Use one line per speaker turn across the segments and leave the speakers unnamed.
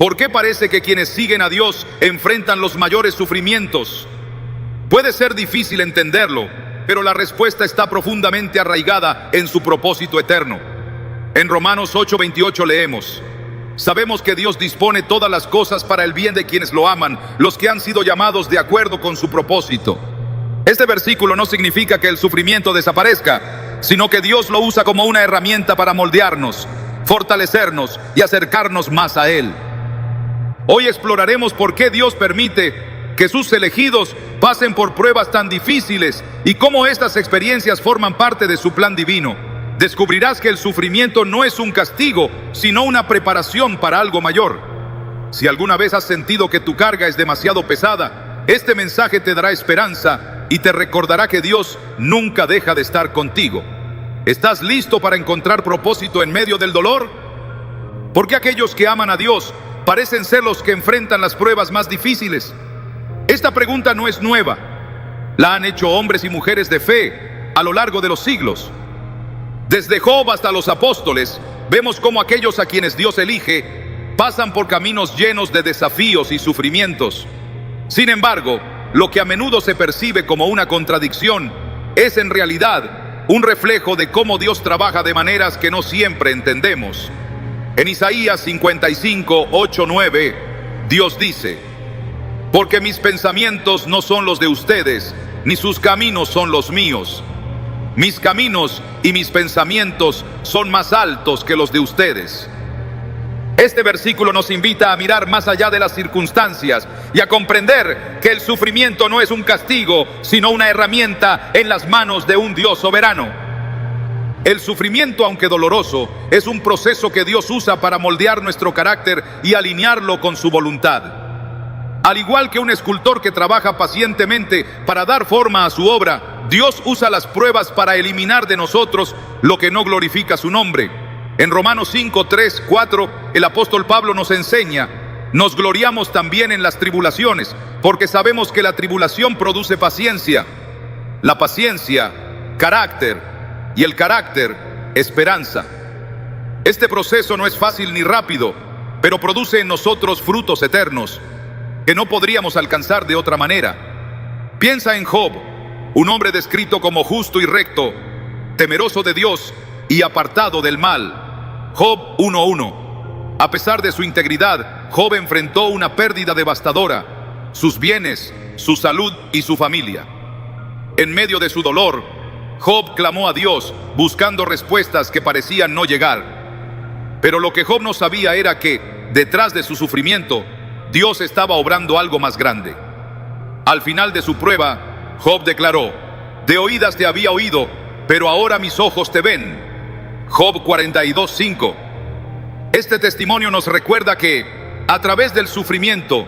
¿Por qué parece que quienes siguen a Dios enfrentan los mayores sufrimientos? Puede ser difícil entenderlo, pero la respuesta está profundamente arraigada en su propósito eterno. En Romanos 8:28 leemos: sabemos que Dios dispone todas las cosas para el bien de quienes lo aman, los que han sido llamados de acuerdo con su propósito. Este versículo no significa que el sufrimiento desaparezca, sino que Dios lo usa como una herramienta para moldearnos, fortalecernos y acercarnos más a Él. Hoy exploraremos por qué Dios permite que sus elegidos pasen por pruebas tan difíciles y cómo estas experiencias forman parte de su plan divino. Descubrirás que el sufrimiento no es un castigo, sino una preparación para algo mayor. Si alguna vez has sentido que tu carga es demasiado pesada, este mensaje te dará esperanza y te recordará que Dios nunca deja de estar contigo. ¿Estás listo para encontrar propósito en medio del dolor? ¿Por qué aquellos que aman a Dios parecen ser los que enfrentan las pruebas más difíciles? Esta pregunta no es nueva. La han hecho hombres y mujeres de fe a lo largo de los siglos. Desde Job hasta los apóstoles, vemos cómo aquellos a quienes Dios elige pasan por caminos llenos de desafíos y sufrimientos. Sin embargo, lo que a menudo se percibe como una contradicción es en realidad un reflejo de cómo Dios trabaja de maneras que no siempre entendemos. En Isaías 55:8-9, Dios dice: porque mis pensamientos no son los de ustedes, ni sus caminos son los míos. Mis caminos y mis pensamientos son más altos que los de ustedes. Este versículo nos invita a mirar más allá de las circunstancias y a comprender que el sufrimiento no es un castigo, sino una herramienta en las manos de un Dios soberano. El sufrimiento, aunque doloroso, es un proceso que Dios usa para moldear nuestro carácter y alinearlo con su voluntad. Al igual que un escultor que trabaja pacientemente para dar forma a su obra, Dios usa las pruebas para eliminar de nosotros lo que no glorifica su nombre. En Romanos 5:3-4, el apóstol Pablo nos enseña: nos gloriamos también en las tribulaciones, porque sabemos que la tribulación produce paciencia, la paciencia, carácter, y el carácter, esperanza. Este proceso no es fácil ni rápido, pero produce en nosotros frutos eternos que no podríamos alcanzar de otra manera. Piensa en Job, un hombre descrito como justo y recto, temeroso de Dios y apartado del mal. Job 1:1. A pesar de su integridad, Job enfrentó una pérdida devastadora: sus bienes, su salud y su familia. En medio de su dolor, Job clamó a Dios, buscando respuestas que parecían no llegar. Pero lo que Job no sabía era que, detrás de su sufrimiento, Dios estaba obrando algo más grande. Al final de su prueba, Job declaró: de oídas te había oído, pero ahora mis ojos te ven. Job 42:5. Este testimonio nos recuerda que, a través del sufrimiento,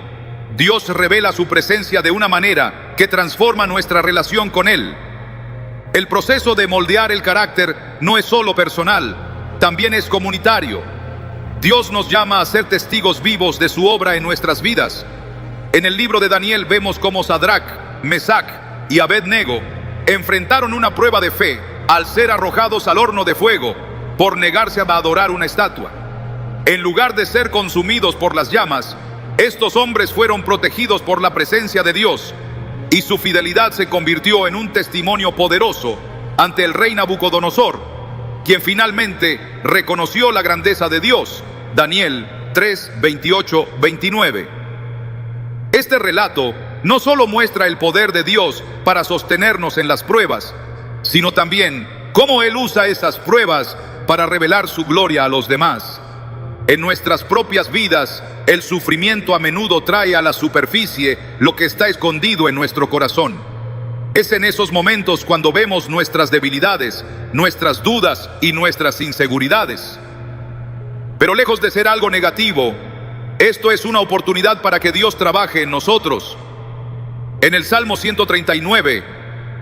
Dios revela su presencia de una manera que transforma nuestra relación con Él. El proceso de moldear el carácter no es solo personal, también es comunitario. Dios nos llama a ser testigos vivos de su obra en nuestras vidas. En el libro de Daniel vemos cómo Sadrac, Mesac y Abed-Nego enfrentaron una prueba de fe al ser arrojados al horno de fuego por negarse a adorar una estatua. En lugar de ser consumidos por las llamas, estos hombres fueron protegidos por la presencia de Dios, y su fidelidad se convirtió en un testimonio poderoso ante el rey Nabucodonosor, quien finalmente reconoció la grandeza de Dios. Daniel 3:28-29. Este relato no solo muestra el poder de Dios para sostenernos en las pruebas, sino también cómo Él usa esas pruebas para revelar su gloria a los demás. En nuestras propias vidas, el sufrimiento a menudo trae a la superficie lo que está escondido en nuestro corazón. Es en esos momentos cuando vemos nuestras debilidades, nuestras dudas y nuestras inseguridades. Pero lejos de ser algo negativo, esto es una oportunidad para que Dios trabaje en nosotros. En el Salmo 139,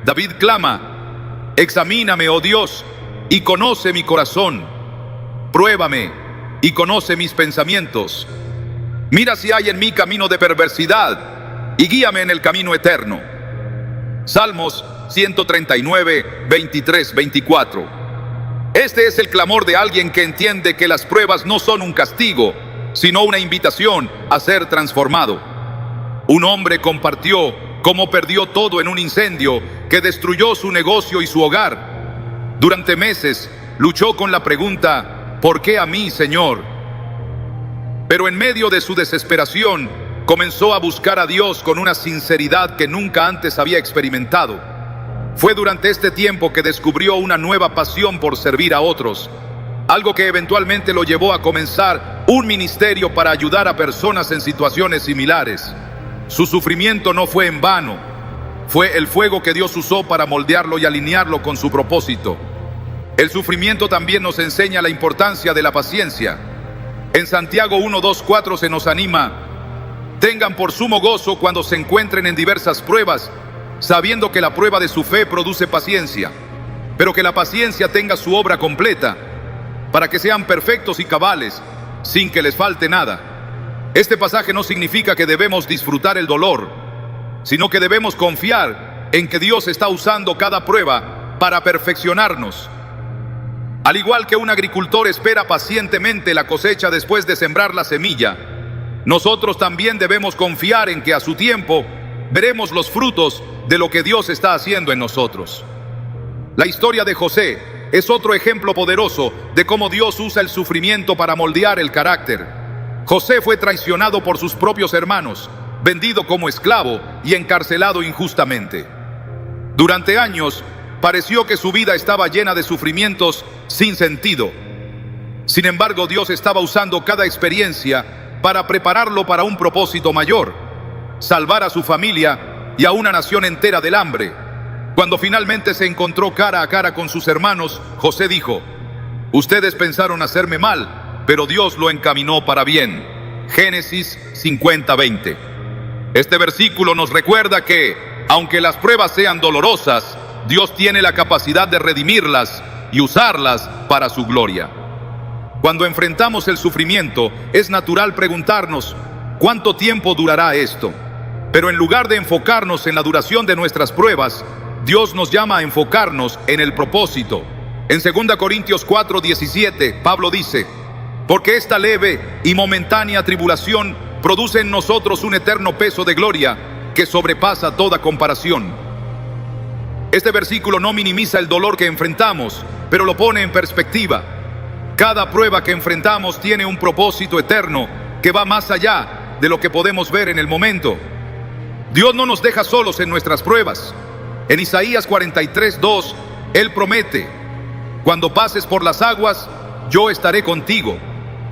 David clama: examíname, oh Dios, y conoce mi corazón. Pruébame y conoce mis pensamientos. Mira si hay en mí camino de perversidad y guíame en el camino eterno. Salmos 139, 23, 24. Este es el clamor de alguien que entiende que las pruebas no son un castigo, sino una invitación a ser transformado. Un hombre compartió cómo perdió todo en un incendio que destruyó su negocio y su hogar. Durante meses luchó con la pregunta: ¿por qué a mí, Señor? Pero en medio de su desesperación, comenzó a buscar a Dios con una sinceridad que nunca antes había experimentado. Fue durante este tiempo que descubrió una nueva pasión por servir a otros, algo que eventualmente lo llevó a comenzar un ministerio para ayudar a personas en situaciones similares. Su sufrimiento no fue en vano, fue el fuego que Dios usó para moldearlo y alinearlo con su propósito. El sufrimiento también nos enseña la importancia de la paciencia. En Santiago 1:2-4 se nos anima: tengan por sumo gozo cuando se encuentren en diversas pruebas, sabiendo que la prueba de su fe produce paciencia, pero que la paciencia tenga su obra completa, para que sean perfectos y cabales, sin que les falte nada. Este pasaje no significa que debemos disfrutar el dolor, sino que debemos confiar en que Dios está usando cada prueba para perfeccionarnos. Al igual que un agricultor espera pacientemente la cosecha después de sembrar la semilla, nosotros también debemos confiar en que a su tiempo veremos los frutos de lo que Dios está haciendo en nosotros. La historia de José es otro ejemplo poderoso de cómo Dios usa el sufrimiento para moldear el carácter. José fue traicionado por sus propios hermanos, vendido como esclavo y encarcelado injustamente. Durante años, pareció que su vida estaba llena de sufrimientos sin sentido. Sin embargo, Dios estaba usando cada experiencia para prepararlo para un propósito mayor: salvar a su familia y a una nación entera del hambre. Cuando finalmente se encontró cara a cara con sus hermanos, José dijo: ustedes pensaron hacerme mal, pero Dios lo encaminó para bien. Génesis 50:20. Este versículo nos recuerda que, aunque las pruebas sean dolorosas, Dios tiene la capacidad de redimirlas y usarlas para su gloria. Cuando enfrentamos el sufrimiento, es natural preguntarnos: ¿cuánto tiempo durará esto? Pero en lugar de enfocarnos en la duración de nuestras pruebas, Dios nos llama a enfocarnos en el propósito. En 2 Corintios 4:17, Pablo dice: porque esta leve y momentánea tribulación produce en nosotros un eterno peso de gloria que sobrepasa toda comparación. Este versículo no minimiza el dolor que enfrentamos, pero lo pone en perspectiva. Cada prueba que enfrentamos tiene un propósito eterno que va más allá de lo que podemos ver en el momento. Dios no nos deja solos en nuestras pruebas. En Isaías 43:2, Él promete: cuando pases por las aguas, yo estaré contigo,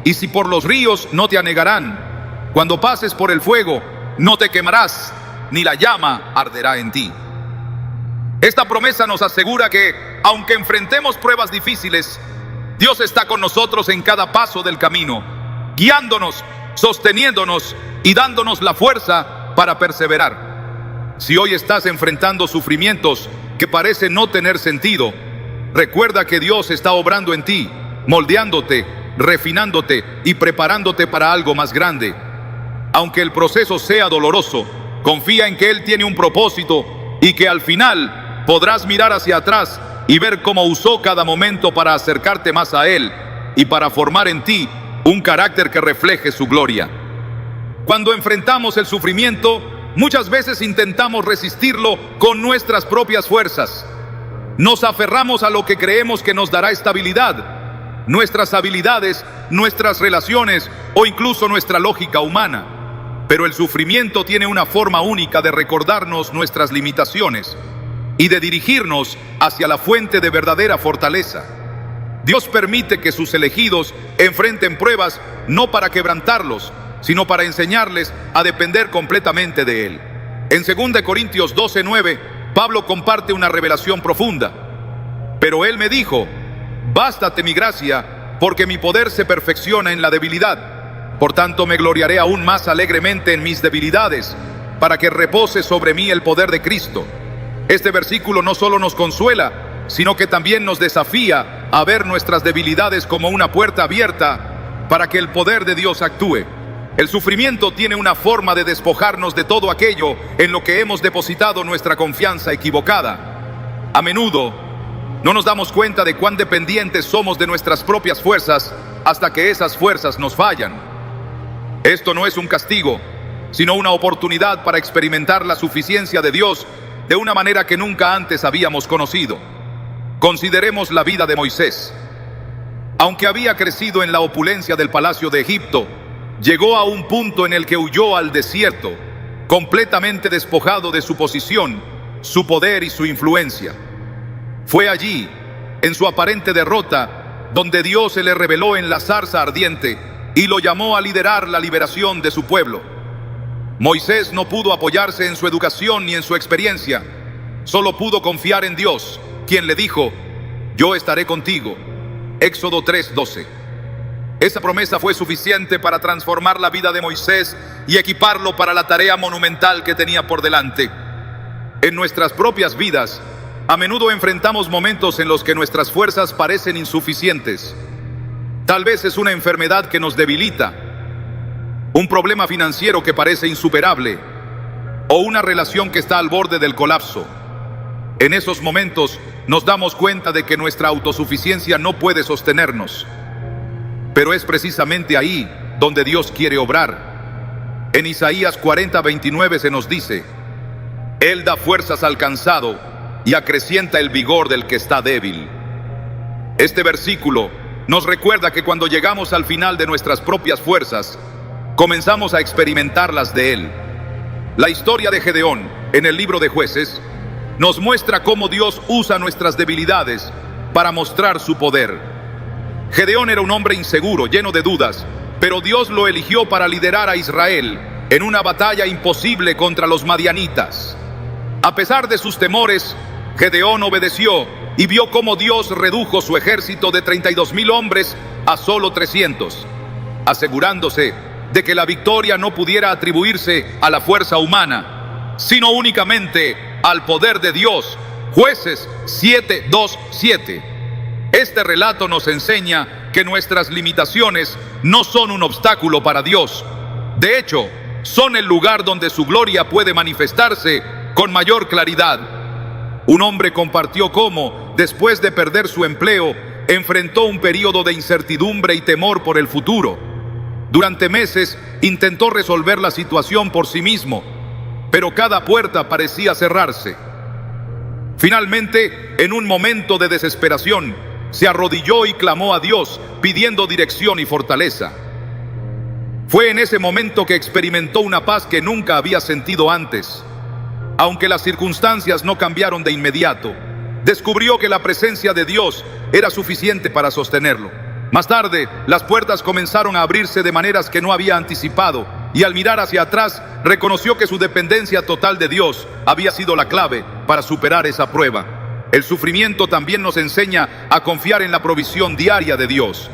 y si por los ríos, no te anegarán. Cuando pases por el fuego, no te quemarás, ni la llama arderá en ti. Esta promesa nos asegura que, aunque enfrentemos pruebas difíciles, Dios está con nosotros en cada paso del camino, guiándonos, sosteniéndonos y dándonos la fuerza para perseverar. Si hoy estás enfrentando sufrimientos que parecen no tener sentido, recuerda que Dios está obrando en ti, moldeándote, refinándote y preparándote para algo más grande. Aunque el proceso sea doloroso, confía en que Él tiene un propósito y que al final podrás mirar hacia atrás y ver cómo usó cada momento para acercarte más a Él y para formar en ti un carácter que refleje su gloria. Cuando enfrentamos el sufrimiento, muchas veces intentamos resistirlo con nuestras propias fuerzas. Nos aferramos a lo que creemos que nos dará estabilidad, nuestras habilidades, nuestras relaciones o incluso nuestra lógica humana. Pero el sufrimiento tiene una forma única de recordarnos nuestras limitaciones y de dirigirnos hacia la fuente de verdadera fortaleza. Dios permite que sus elegidos enfrenten pruebas no para quebrantarlos, sino para enseñarles a depender completamente de Él. En 2 Corintios 12:9, Pablo comparte una revelación profunda. Pero Él me dijo: bástate mi gracia, porque mi poder se perfecciona en la debilidad. Por tanto me gloriaré aún más alegremente en mis debilidades, para que repose sobre mí el poder de Cristo. Este versículo no solo nos consuela, sino que también nos desafía a ver nuestras debilidades como una puerta abierta para que el poder de Dios actúe. El sufrimiento tiene una forma de despojarnos de todo aquello en lo que hemos depositado nuestra confianza equivocada. A menudo no nos damos cuenta de cuán dependientes somos de nuestras propias fuerzas hasta que esas fuerzas nos fallan. Esto no es un castigo, sino una oportunidad para experimentar la suficiencia de Dios de una manera que nunca antes habíamos conocido. Consideremos la vida de Moisés. Aunque había crecido en la opulencia del palacio de Egipto, llegó a un punto en el que huyó al desierto, completamente despojado de su posición, su poder y su influencia. Fue allí, en su aparente derrota, donde Dios se le reveló en la zarza ardiente y lo llamó a liderar la liberación de su pueblo. Moisés no pudo apoyarse en su educación ni en su experiencia, solo pudo confiar en Dios, quien le dijo: yo estaré contigo. Éxodo 3:12. Esa promesa fue suficiente para transformar la vida de Moisés y equiparlo para la tarea monumental que tenía por delante. En nuestras propias vidas, a menudo enfrentamos momentos en los que nuestras fuerzas parecen insuficientes. Tal vez es una enfermedad que nos debilita, un problema financiero que parece insuperable, o una relación que está al borde del colapso. En esos momentos nos damos cuenta de que nuestra autosuficiencia no puede sostenernos. Pero es precisamente ahí donde Dios quiere obrar. En Isaías 40:29 se nos dice: Él da fuerzas al cansado y acrecienta el vigor del que está débil. Este versículo nos recuerda que cuando llegamos al final de nuestras propias fuerzas, comenzamos a experimentar las de Él. La historia de Gedeón, en el libro de Jueces, nos muestra cómo Dios usa nuestras debilidades para mostrar su poder. Gedeón era un hombre inseguro, lleno de dudas, pero Dios lo eligió para liderar a Israel en una batalla imposible contra los madianitas. A pesar de sus temores, Gedeón obedeció y vio cómo Dios redujo su ejército de 32,000 hombres a solo 300, asegurándose de que la victoria no pudiera atribuirse a la fuerza humana, sino únicamente al poder de Dios. Jueces 7:2-7. Este relato nos enseña que nuestras limitaciones no son un obstáculo para Dios. De hecho, son el lugar donde su gloria puede manifestarse con mayor claridad. Un hombre compartió cómo, después de perder su empleo, enfrentó un periodo de incertidumbre y temor por el futuro. Durante meses intentó resolver la situación por sí mismo, pero cada puerta parecía cerrarse. Finalmente, en un momento de desesperación, se arrodilló y clamó a Dios, pidiendo dirección y fortaleza. Fue en ese momento que experimentó una paz que nunca había sentido antes. Aunque las circunstancias no cambiaron de inmediato, descubrió que la presencia de Dios era suficiente para sostenerlo. Más tarde, las puertas comenzaron a abrirse de maneras que no había anticipado, y al mirar hacia atrás, reconoció que su dependencia total de Dios había sido la clave para superar esa prueba. El sufrimiento también nos enseña a confiar en la provisión diaria de Dios.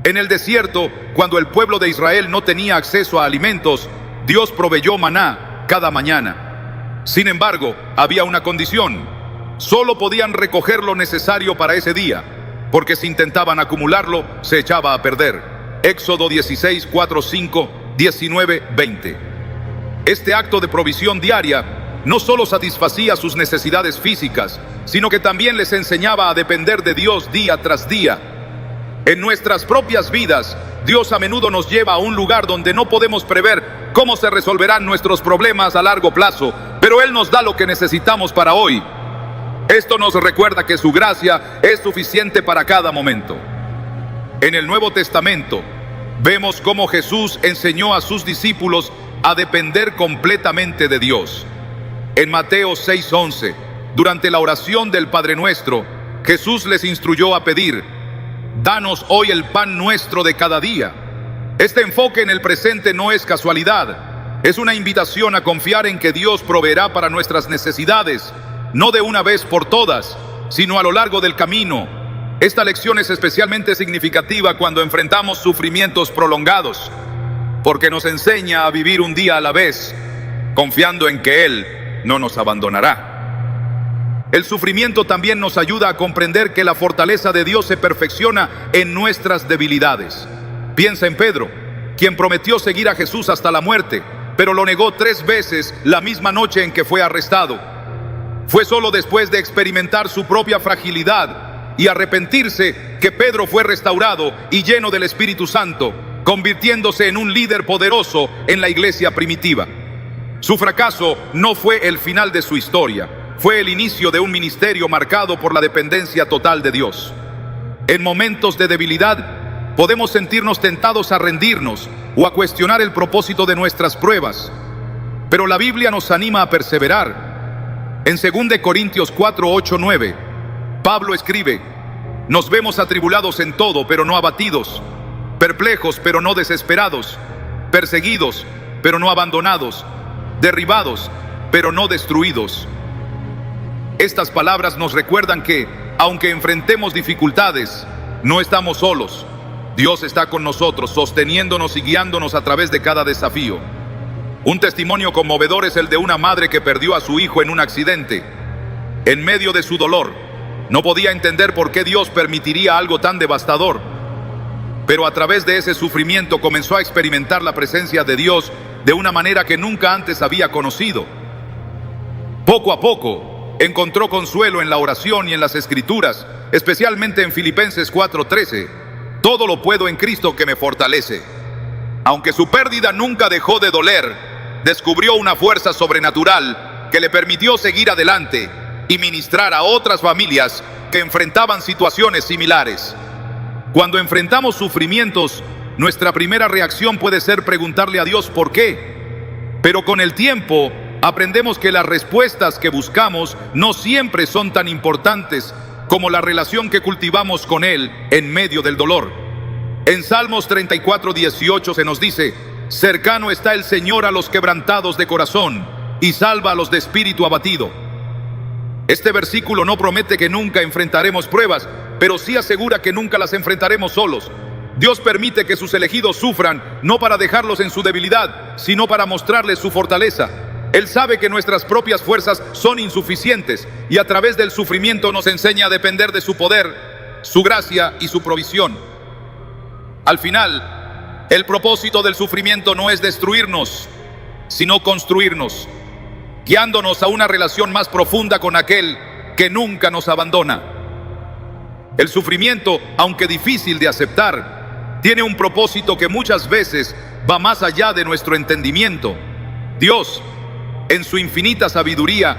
En el desierto, cuando el pueblo de Israel no tenía acceso a alimentos, Dios proveyó maná cada mañana. Sin embargo, había una condición: solo podían recoger lo necesario para ese día, porque si intentaban acumularlo, se echaba a perder. Éxodo 16:4-5, 19-20. Este acto de provisión diaria no solo satisfacía sus necesidades físicas, sino que también les enseñaba a depender de Dios día tras día. En nuestras propias vidas, Dios a menudo nos lleva a un lugar donde no podemos prever cómo se resolverán nuestros problemas a largo plazo, pero Él nos da lo que necesitamos para hoy. Esto nos recuerda que su gracia es suficiente para cada momento. En el Nuevo Testamento, vemos cómo Jesús enseñó a sus discípulos a depender completamente de Dios. En Mateo 6:11, durante la oración del Padre Nuestro, Jesús les instruyó a pedir: danos hoy el pan nuestro de cada día. Este enfoque en el presente no es casualidad, es una invitación a confiar en que Dios proveerá para nuestras necesidades, no de una vez por todas, sino a lo largo del camino. Esta lección es especialmente significativa cuando enfrentamos sufrimientos prolongados, porque nos enseña a vivir un día a la vez, confiando en que Él no nos abandonará. El sufrimiento también nos ayuda a comprender que la fortaleza de Dios se perfecciona en nuestras debilidades. Piensa en Pedro, quien prometió seguir a Jesús hasta la muerte, pero lo negó 3 veces la misma noche en que fue arrestado. Fue solo después de experimentar su propia fragilidad y arrepentirse que Pedro fue restaurado y lleno del Espíritu Santo, convirtiéndose en un líder poderoso en la iglesia primitiva. Su fracaso no fue el final de su historia, fue el inicio de un ministerio marcado por la dependencia total de Dios. En momentos de debilidad, podemos sentirnos tentados a rendirnos o a cuestionar el propósito de nuestras pruebas, pero la Biblia nos anima a perseverar. En 2 Corintios 4, 8, 9, Pablo escribe: nos vemos atribulados en todo, pero no abatidos, perplejos, pero no desesperados, perseguidos, pero no abandonados, derribados, pero no destruidos. Estas palabras nos recuerdan que, aunque enfrentemos dificultades, no estamos solos. Dios está con nosotros, sosteniéndonos y guiándonos a través de cada desafío. Un testimonio conmovedor es el de una madre que perdió a su hijo en un accidente. En medio de su dolor, no podía entender por qué Dios permitiría algo tan devastador. Pero a través de ese sufrimiento comenzó a experimentar la presencia de Dios de una manera que nunca antes había conocido. Poco a poco, encontró consuelo en la oración y en las Escrituras, especialmente en Filipenses 4:13. Todo lo puedo en Cristo que me fortalece. Aunque su pérdida nunca dejó de doler, descubrió una fuerza sobrenatural que le permitió seguir adelante y ministrar a otras familias que enfrentaban situaciones similares. Cuando enfrentamos sufrimientos, nuestra primera reacción puede ser preguntarle a Dios por qué. Pero con el tiempo, aprendemos que las respuestas que buscamos no siempre son tan importantes como la relación que cultivamos con Él en medio del dolor. En Salmos 34:18 se nos dice: cercano está el Señor a los quebrantados de corazón y salva a los de espíritu abatido. Este versículo no promete que nunca enfrentaremos pruebas, pero sí asegura que nunca las enfrentaremos solos. Dios permite que sus elegidos sufran, no para dejarlos en su debilidad, sino para mostrarles su fortaleza. Él sabe que nuestras propias fuerzas son insuficientes y a través del sufrimiento nos enseña a depender de su poder, su gracia y su provisión. Al final, el propósito del sufrimiento no es destruirnos, sino construirnos, guiándonos a una relación más profunda con aquel que nunca nos abandona. El sufrimiento, aunque difícil de aceptar, tiene un propósito que muchas veces va más allá de nuestro entendimiento. Dios, en su infinita sabiduría,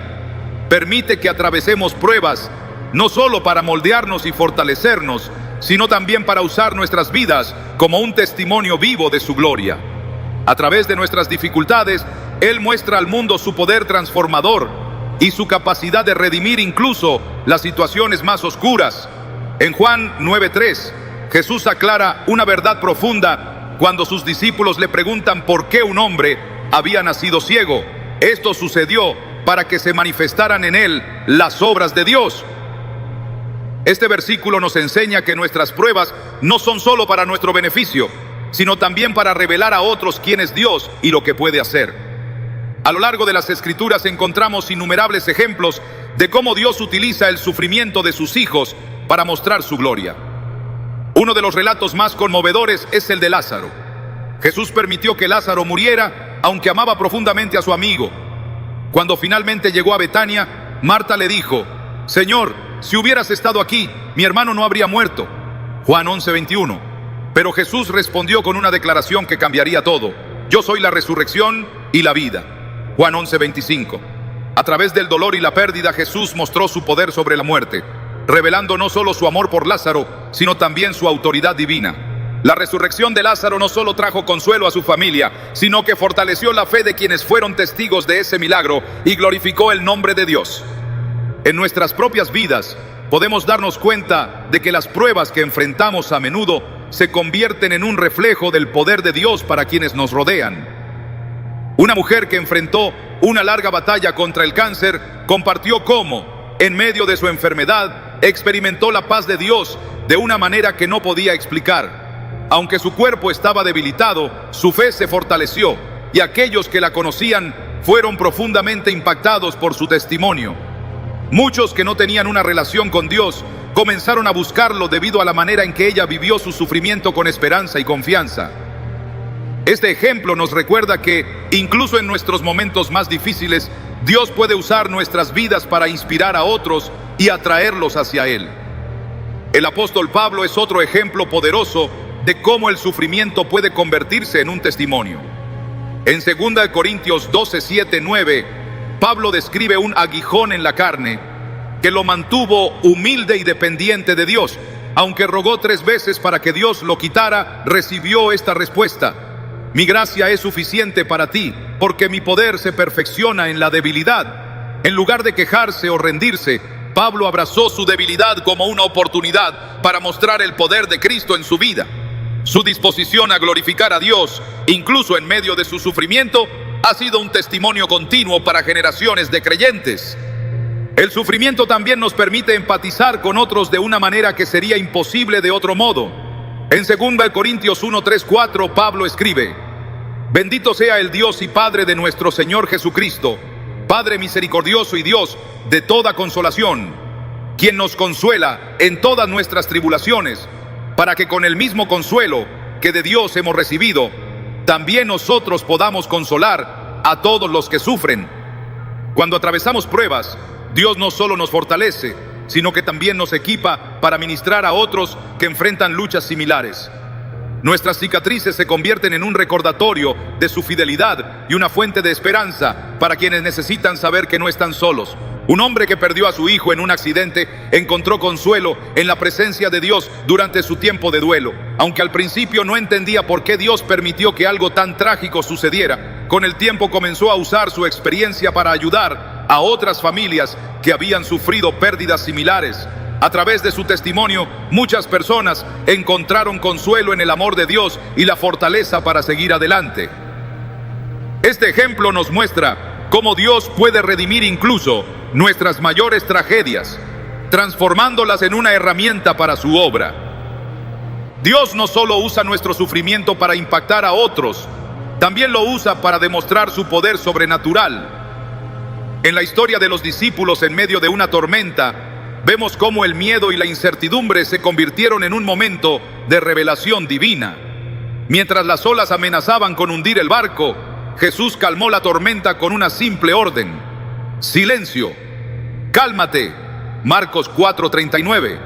permite que atravesemos pruebas, no solo para moldearnos y fortalecernos, sino también para usar nuestras vidas como un testimonio vivo de su gloria. A través de nuestras dificultades, Él muestra al mundo su poder transformador y su capacidad de redimir incluso las situaciones más oscuras. En Juan 9:3, Jesús aclara una verdad profunda cuando sus discípulos le preguntan por qué un hombre había nacido ciego. Esto sucedió para que se manifestaran en él las obras de Dios. Este versículo nos enseña que nuestras pruebas no son solo para nuestro beneficio, sino también para revelar a otros quién es Dios y lo que puede hacer. A lo largo de las Escrituras encontramos innumerables ejemplos de cómo Dios utiliza el sufrimiento de sus hijos para mostrar su gloria. Uno de los relatos más conmovedores es el de Lázaro. Jesús permitió que Lázaro muriera, aunque amaba profundamente a su amigo. Cuando finalmente llegó a Betania, Marta le dijo: Señor, si hubieras estado aquí, mi hermano no habría muerto. Juan 11:21. Pero Jesús respondió con una declaración que cambiaría todo: yo soy la resurrección y la vida. Juan 11:25. A través del dolor y la pérdida, Jesús mostró su poder sobre la muerte, revelando no solo su amor por Lázaro, sino también su autoridad divina. La resurrección de Lázaro no solo trajo consuelo a su familia, sino que fortaleció la fe de quienes fueron testigos de ese milagro y glorificó el nombre de Dios. En nuestras propias vidas podemos darnos cuenta de que las pruebas que enfrentamos a menudo se convierten en un reflejo del poder de Dios para quienes nos rodean. Una mujer que enfrentó una larga batalla contra el cáncer compartió cómo, en medio de su enfermedad, experimentó la paz de Dios de una manera que no podía explicar. Aunque su cuerpo estaba debilitado, su fe se fortaleció y aquellos que la conocían fueron profundamente impactados por su testimonio. Muchos que no tenían una relación con Dios comenzaron a buscarlo debido a la manera en que ella vivió su sufrimiento con esperanza y confianza. Este ejemplo nos recuerda que, incluso en nuestros momentos más difíciles, Dios puede usar nuestras vidas para inspirar a otros y atraerlos hacia Él. El apóstol Pablo es otro ejemplo poderoso de cómo el sufrimiento puede convertirse en un testimonio. En 2 Corintios 12, 7, 9, Pablo describe un aguijón en la carne que lo mantuvo humilde y dependiente de Dios. Aunque rogó 3 veces para que Dios lo quitara, recibió esta respuesta: mi gracia es suficiente para ti, porque mi poder se perfecciona en la debilidad. En lugar de quejarse o rendirse, Pablo abrazó su debilidad como una oportunidad para mostrar el poder de Cristo en su vida. Su disposición a glorificar a Dios, incluso en medio de su sufrimiento, ha sido un testimonio continuo para generaciones de creyentes. El sufrimiento también nos permite empatizar con otros de una manera que sería imposible de otro modo. En 2 Corintios 1, 3, 4, Pablo escribe: bendito sea el Dios y Padre de nuestro Señor Jesucristo, Padre misericordioso y Dios de toda consolación, quien nos consuela en todas nuestras tribulaciones, para que con el mismo consuelo que de Dios hemos recibido, también nosotros podamos consolar a todos los que sufren. Cuando atravesamos pruebas, Dios no solo nos fortalece, sino que también nos equipa para ministrar a otros que enfrentan luchas similares. Nuestras cicatrices se convierten en un recordatorio de su fidelidad y una fuente de esperanza para quienes necesitan saber que no están solos. Un hombre que perdió a su hijo en un accidente encontró consuelo en la presencia de Dios durante su tiempo de duelo. Aunque al principio no entendía por qué Dios permitió que algo tan trágico sucediera, con el tiempo comenzó a usar su experiencia para ayudar a otras familias que habían sufrido pérdidas similares. A través de su testimonio, muchas personas encontraron consuelo en el amor de Dios y la fortaleza para seguir adelante. Este ejemplo nos muestra cómo Dios puede redimir incluso nuestras mayores tragedias, transformándolas en una herramienta para su obra. Dios no solo usa nuestro sufrimiento para impactar a otros, también lo usa para demostrar su poder sobrenatural. En la historia de los discípulos en medio de una tormenta, vemos cómo el miedo y la incertidumbre se convirtieron en un momento de revelación divina. Mientras las olas amenazaban con hundir el barco, Jesús calmó la tormenta con una simple orden: silencio, cálmate. Marcos 4:39.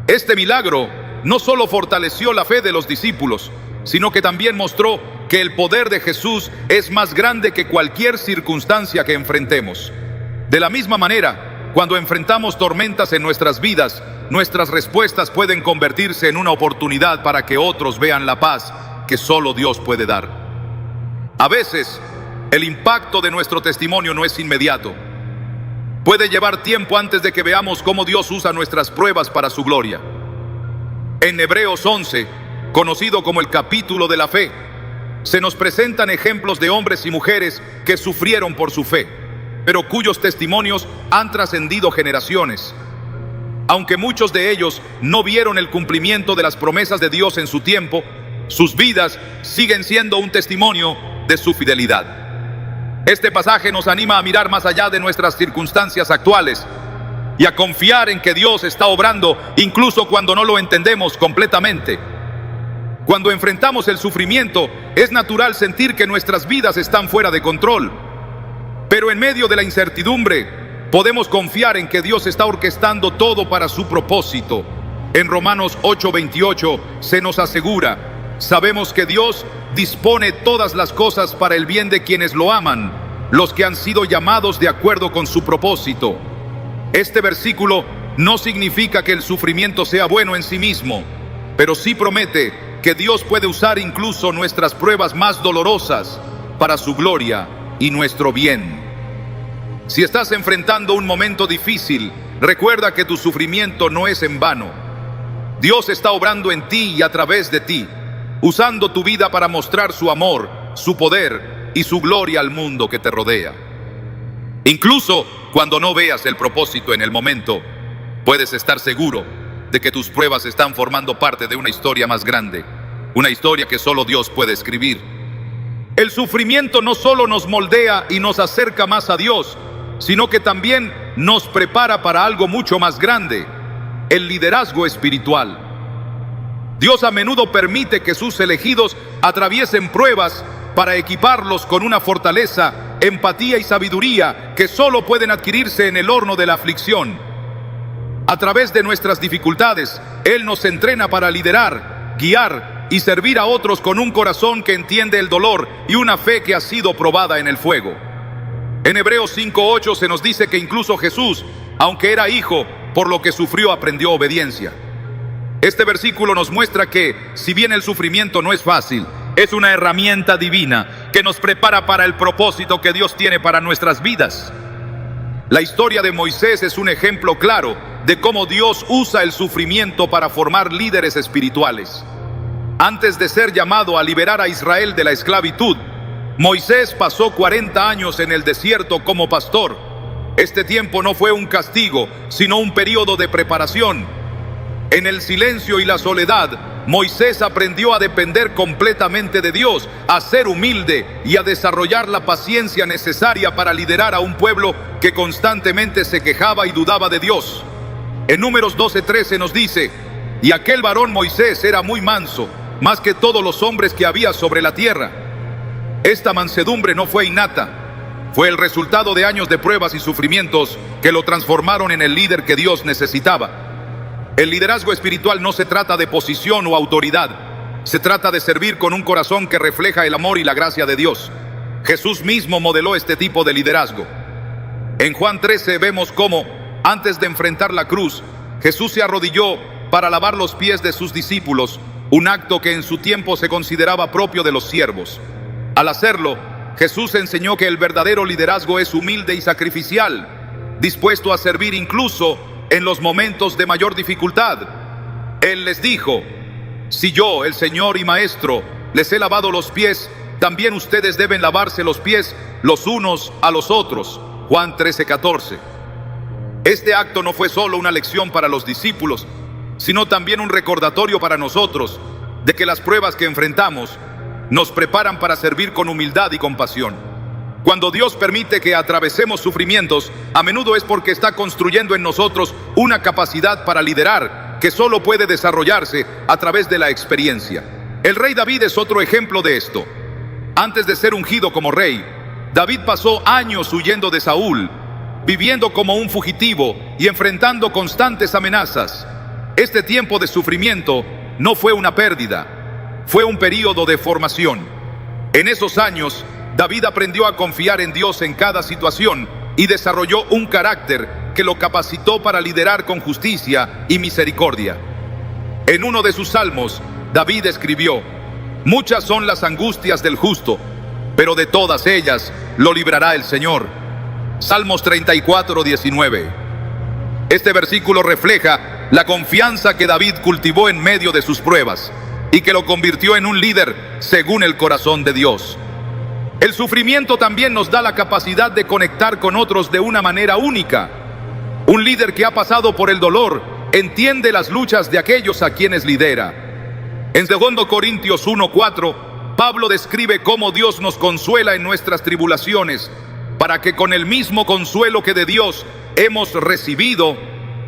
Este milagro no solo fortaleció la fe de los discípulos, sino que también mostró que el poder de Jesús es más grande que cualquier circunstancia que enfrentemos. De la misma manera, cuando enfrentamos tormentas en nuestras vidas, nuestras respuestas pueden convertirse en una oportunidad para que otros vean la paz que solo Dios puede dar. A veces, el impacto de nuestro testimonio no es inmediato. Puede llevar tiempo antes de que veamos cómo Dios usa nuestras pruebas para su gloria. En Hebreos 11, conocido como el capítulo de la fe, se nos presentan ejemplos de hombres y mujeres que sufrieron por su fe, pero cuyos testimonios han trascendido generaciones. Aunque muchos de ellos no vieron el cumplimiento de las promesas de Dios en su tiempo, sus vidas siguen siendo un testimonio de su fidelidad. Este pasaje nos anima a mirar más allá de nuestras circunstancias actuales y a confiar en que Dios está obrando incluso cuando no lo entendemos completamente. Cuando enfrentamos el sufrimiento, es natural sentir que nuestras vidas están fuera de control. Pero en medio de la incertidumbre, podemos confiar en que Dios está orquestando todo para su propósito. En Romanos 8:28 se nos asegura: sabemos que Dios dispone todas las cosas para el bien de quienes lo aman, los que han sido llamados de acuerdo con su propósito. Este versículo no significa que el sufrimiento sea bueno en sí mismo, pero sí promete que Dios puede usar incluso nuestras pruebas más dolorosas para su gloria y nuestro bien. Si estás enfrentando un momento difícil, recuerda que tu sufrimiento no es en vano. Dios está obrando en ti y a través de ti, usando tu vida para mostrar su amor, su poder y su gloria al mundo que te rodea. Incluso cuando no veas el propósito en el momento, puedes estar seguro de que tus pruebas están formando parte de una historia más grande, una historia que solo Dios puede escribir. El sufrimiento no solo nos moldea y nos acerca más a Dios, sino que también nos prepara para algo mucho más grande: el liderazgo espiritual. Dios a menudo permite que sus elegidos atraviesen pruebas para equiparlos con una fortaleza, empatía y sabiduría que solo pueden adquirirse en el horno de la aflicción. A través de nuestras dificultades, Él nos entrena para liderar, guiar y servir a otros con un corazón que entiende el dolor y una fe que ha sido probada en el fuego. En Hebreos 5:8 se nos dice que incluso Jesús, aunque era hijo, por lo que sufrió aprendió obediencia. Este versículo nos muestra que, si bien el sufrimiento no es fácil, es una herramienta divina que nos prepara para el propósito que Dios tiene para nuestras vidas. La historia de Moisés es un ejemplo claro de cómo Dios usa el sufrimiento para formar líderes espirituales. Antes de ser llamado a liberar a Israel de la esclavitud, Moisés pasó 40 años en el desierto como pastor. Este tiempo no fue un castigo, sino un periodo de preparación. En el silencio y la soledad, Moisés aprendió a depender completamente de Dios, a ser humilde y a desarrollar la paciencia necesaria para liderar a un pueblo que constantemente se quejaba y dudaba de Dios. En Números 12:13 nos dice: y aquel varón Moisés era muy manso, más que todos los hombres que había sobre la tierra. Esta mansedumbre no fue innata, fue el resultado de años de pruebas y sufrimientos que lo transformaron en el líder que Dios necesitaba. El liderazgo espiritual no se trata de posición o autoridad, se trata de servir con un corazón que refleja el amor y la gracia de Dios. Jesús mismo modeló este tipo de liderazgo. En Juan 13 vemos cómo, antes de enfrentar la cruz, Jesús se arrodilló para lavar los pies de sus discípulos, un acto que en su tiempo se consideraba propio de los siervos. Al hacerlo, Jesús enseñó que el verdadero liderazgo es humilde y sacrificial, dispuesto a servir incluso en los momentos de mayor dificultad. Él les dijo: si yo, el Señor y Maestro, les he lavado los pies, también ustedes deben lavarse los pies los unos a los otros. Juan 13:14. Este acto no fue solo una lección para los discípulos, sino también un recordatorio para nosotros de que las pruebas que enfrentamos nos preparan para servir con humildad y compasión. Cuando Dios permite que atravesemos sufrimientos, a menudo es porque está construyendo en nosotros una capacidad para liderar que solo puede desarrollarse a través de la experiencia. El rey David es otro ejemplo de esto. Antes de ser ungido como rey, David pasó años huyendo de Saúl, viviendo como un fugitivo y enfrentando constantes amenazas. Este tiempo de sufrimiento no fue una pérdida, fue un período de formación. En esos años, David aprendió a confiar en Dios en cada situación y desarrolló un carácter que lo capacitó para liderar con justicia y misericordia. En uno de sus salmos, David escribió: muchas son las angustias del justo, pero de todas ellas lo librará el Señor. Salmos 34:19. Este versículo refleja la confianza que David cultivó en medio de sus pruebas y que lo convirtió en un líder según el corazón de Dios. El sufrimiento también nos da la capacidad de conectar con otros de una manera única. Un líder que ha pasado por el dolor entiende las luchas de aquellos a quienes lidera. En 2 Corintios 1:4, Pablo describe cómo Dios nos consuela en nuestras tribulaciones, para que con el mismo consuelo que de Dios hemos recibido,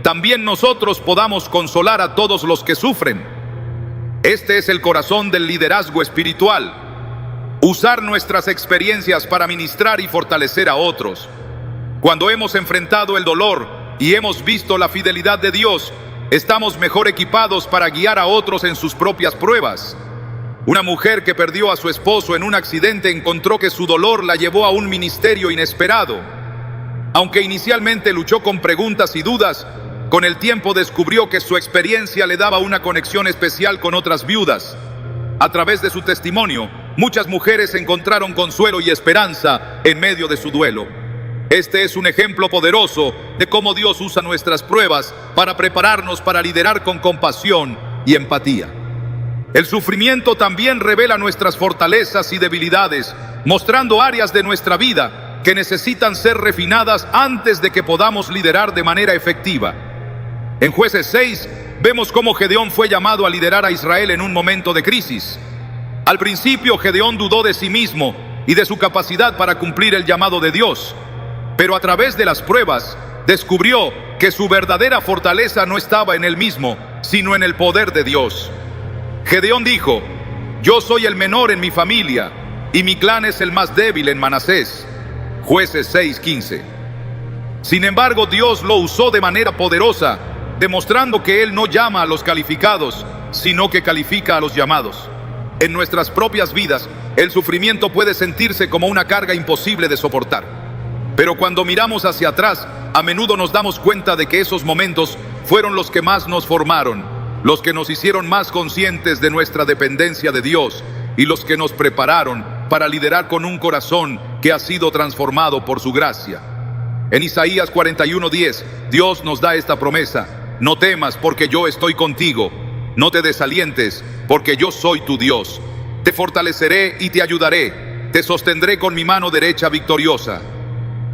también nosotros podamos consolar a todos los que sufren. Este es el corazón del liderazgo espiritual: usar nuestras experiencias para ministrar y fortalecer a otros. Cuando hemos enfrentado el dolor y hemos visto la fidelidad de Dios, estamos mejor equipados para guiar a otros en sus propias pruebas. Una mujer que perdió a su esposo en un accidente encontró que su dolor la llevó a un ministerio inesperado. Aunque inicialmente luchó con preguntas y dudas, con el tiempo descubrió que su experiencia le daba una conexión especial con otras viudas. A través de su testimonio, muchas mujeres encontraron consuelo y esperanza en medio de su duelo. Este es un ejemplo poderoso de cómo Dios usa nuestras pruebas para prepararnos para liderar con compasión y empatía. El sufrimiento también revela nuestras fortalezas y debilidades, mostrando áreas de nuestra vida que necesitan ser refinadas antes de que podamos liderar de manera efectiva. En Jueces 6 vemos cómo Gedeón fue llamado a liderar a Israel en un momento de crisis. Al principio, Gedeón dudó de sí mismo y de su capacidad para cumplir el llamado de Dios, pero a través de las pruebas descubrió que su verdadera fortaleza no estaba en él mismo, sino en el poder de Dios. Gedeón dijo: yo soy el menor en mi familia y mi clan es el más débil en Manasés. Jueces 6:15. Sin embargo, Dios lo usó de manera poderosa, demostrando que Él no llama a los calificados, sino que califica a los llamados. En nuestras propias vidas, el sufrimiento puede sentirse como una carga imposible de soportar. Pero cuando miramos hacia atrás, a menudo nos damos cuenta de que esos momentos fueron los que más nos formaron, los que nos hicieron más conscientes de nuestra dependencia de Dios y los que nos prepararon para liderar con un corazón que ha sido transformado por su gracia. En Isaías 41:10, Dios nos da esta promesa: no temas, porque yo estoy contigo. No te desalientes, porque yo soy tu Dios. Te fortaleceré y te ayudaré. Te sostendré con mi mano derecha victoriosa.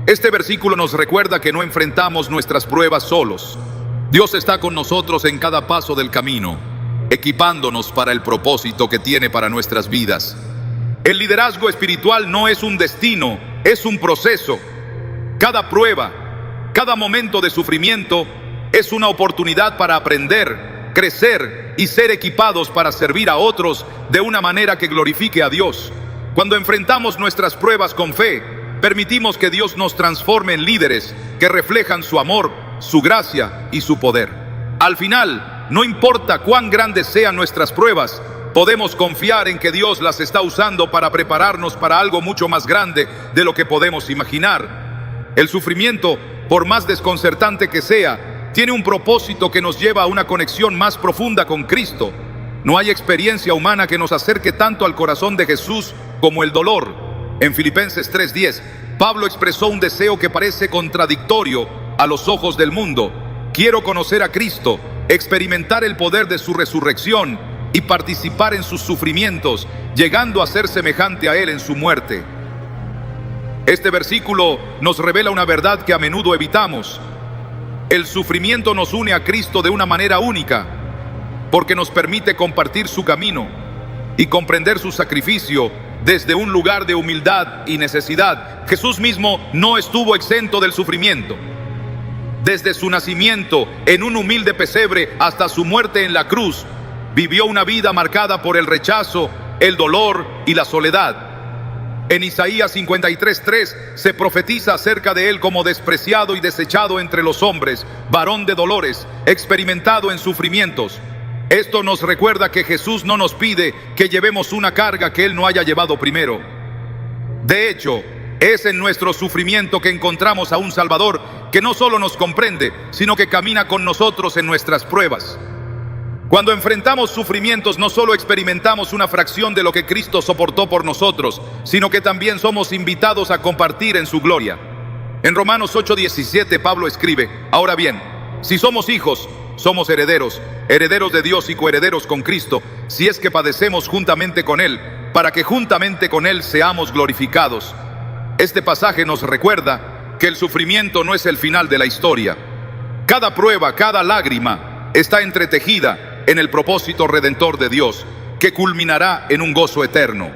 Este versículo nos recuerda que no enfrentamos nuestras pruebas solos. Dios está con nosotros en cada paso del camino, equipándonos para el propósito que tiene para nuestras vidas. El liderazgo espiritual no es un destino, es un proceso. Cada prueba, cada momento de sufrimiento es una oportunidad para aprender, crecer y ser equipados para servir a otros de una manera que glorifique a Dios. Cuando enfrentamos nuestras pruebas con fe, permitimos que Dios nos transforme en líderes que reflejan su amor, su gracia y su poder. Al final, no importa cuán grandes sean nuestras pruebas, podemos confiar en que Dios las está usando para prepararnos para algo mucho más grande de lo que podemos imaginar. El sufrimiento, por más desconcertante que sea, tiene un propósito que nos lleva a una conexión más profunda con Cristo. No hay experiencia humana que nos acerque tanto al corazón de Jesús como el dolor. En Filipenses 3:10, Pablo expresó un deseo que parece contradictorio a los ojos del mundo. Quiero conocer a Cristo, experimentar el poder de su resurrección y participar en sus sufrimientos, llegando a ser semejante a Él en su muerte. Este versículo nos revela una verdad que a menudo evitamos. El sufrimiento nos une a Cristo de una manera única, porque nos permite compartir su camino y comprender su sacrificio desde un lugar de humildad y necesidad. Jesús mismo no estuvo exento del sufrimiento. Desde su nacimiento en un humilde pesebre hasta su muerte en la cruz, vivió una vida marcada por el rechazo, el dolor y la soledad. En Isaías 53:3 se profetiza acerca de él como despreciado y desechado entre los hombres, varón de dolores, experimentado en sufrimientos. Esto nos recuerda que Jesús no nos pide que llevemos una carga que Él no haya llevado primero. De hecho, es en nuestro sufrimiento que encontramos a un Salvador que no solo nos comprende, sino que camina con nosotros en nuestras pruebas. Cuando enfrentamos sufrimientos, no solo experimentamos una fracción de lo que Cristo soportó por nosotros, sino que también somos invitados a compartir en su gloria. En Romanos 8:17, Pablo escribe: ahora bien, si somos hijos, somos herederos, herederos de Dios y coherederos con Cristo, si es que padecemos juntamente con Él, para que juntamente con Él seamos glorificados. Este pasaje nos recuerda que el sufrimiento no es el final de la historia. Cada prueba, cada lágrima está entretejida en el propósito redentor de Dios, que culminará en un gozo eterno.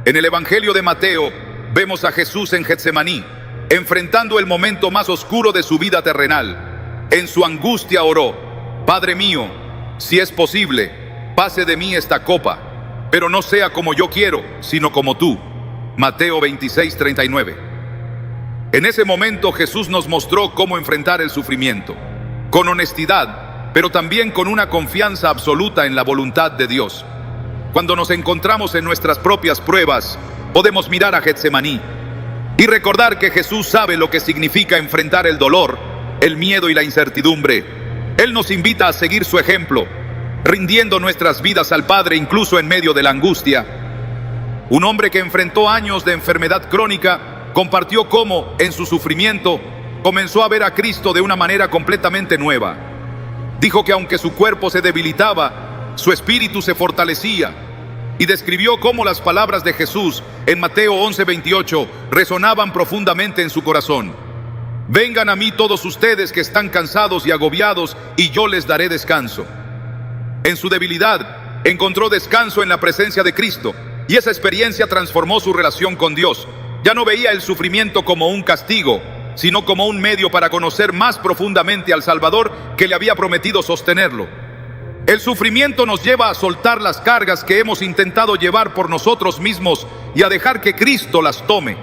En el Evangelio de Mateo vemos a Jesús en Getsemaní, enfrentando el momento más oscuro de su vida terrenal. En su angustia oró: Padre mío, si es posible, pase de mí esta copa, pero no sea como yo quiero, sino como tú. Mateo 26:39. En ese momento Jesús nos mostró cómo enfrentar el sufrimiento, con honestidad, pero también con una confianza absoluta en la voluntad de Dios. Cuando nos encontramos en nuestras propias pruebas, podemos mirar a Getsemaní y recordar que Jesús sabe lo que significa enfrentar el dolor, el miedo y la incertidumbre. Él nos invita a seguir su ejemplo, rindiendo nuestras vidas al Padre incluso en medio de la angustia. Un hombre que enfrentó años de enfermedad crónica compartió cómo, en su sufrimiento, comenzó a ver a Cristo de una manera completamente nueva. Dijo que aunque su cuerpo se debilitaba, su espíritu se fortalecía, y describió cómo las palabras de Jesús en Mateo 11:28 resonaban profundamente en su corazón: vengan a mí todos ustedes que están cansados y agobiados, y yo les daré descanso. En su debilidad encontró descanso en la presencia de Cristo, y esa experiencia transformó su relación con Dios. Ya no veía el sufrimiento como un castigo, sino como un medio para conocer más profundamente al Salvador que le había prometido sostenerlo. El sufrimiento nos lleva a soltar las cargas que hemos intentado llevar por nosotros mismos y a dejar que Cristo las tome.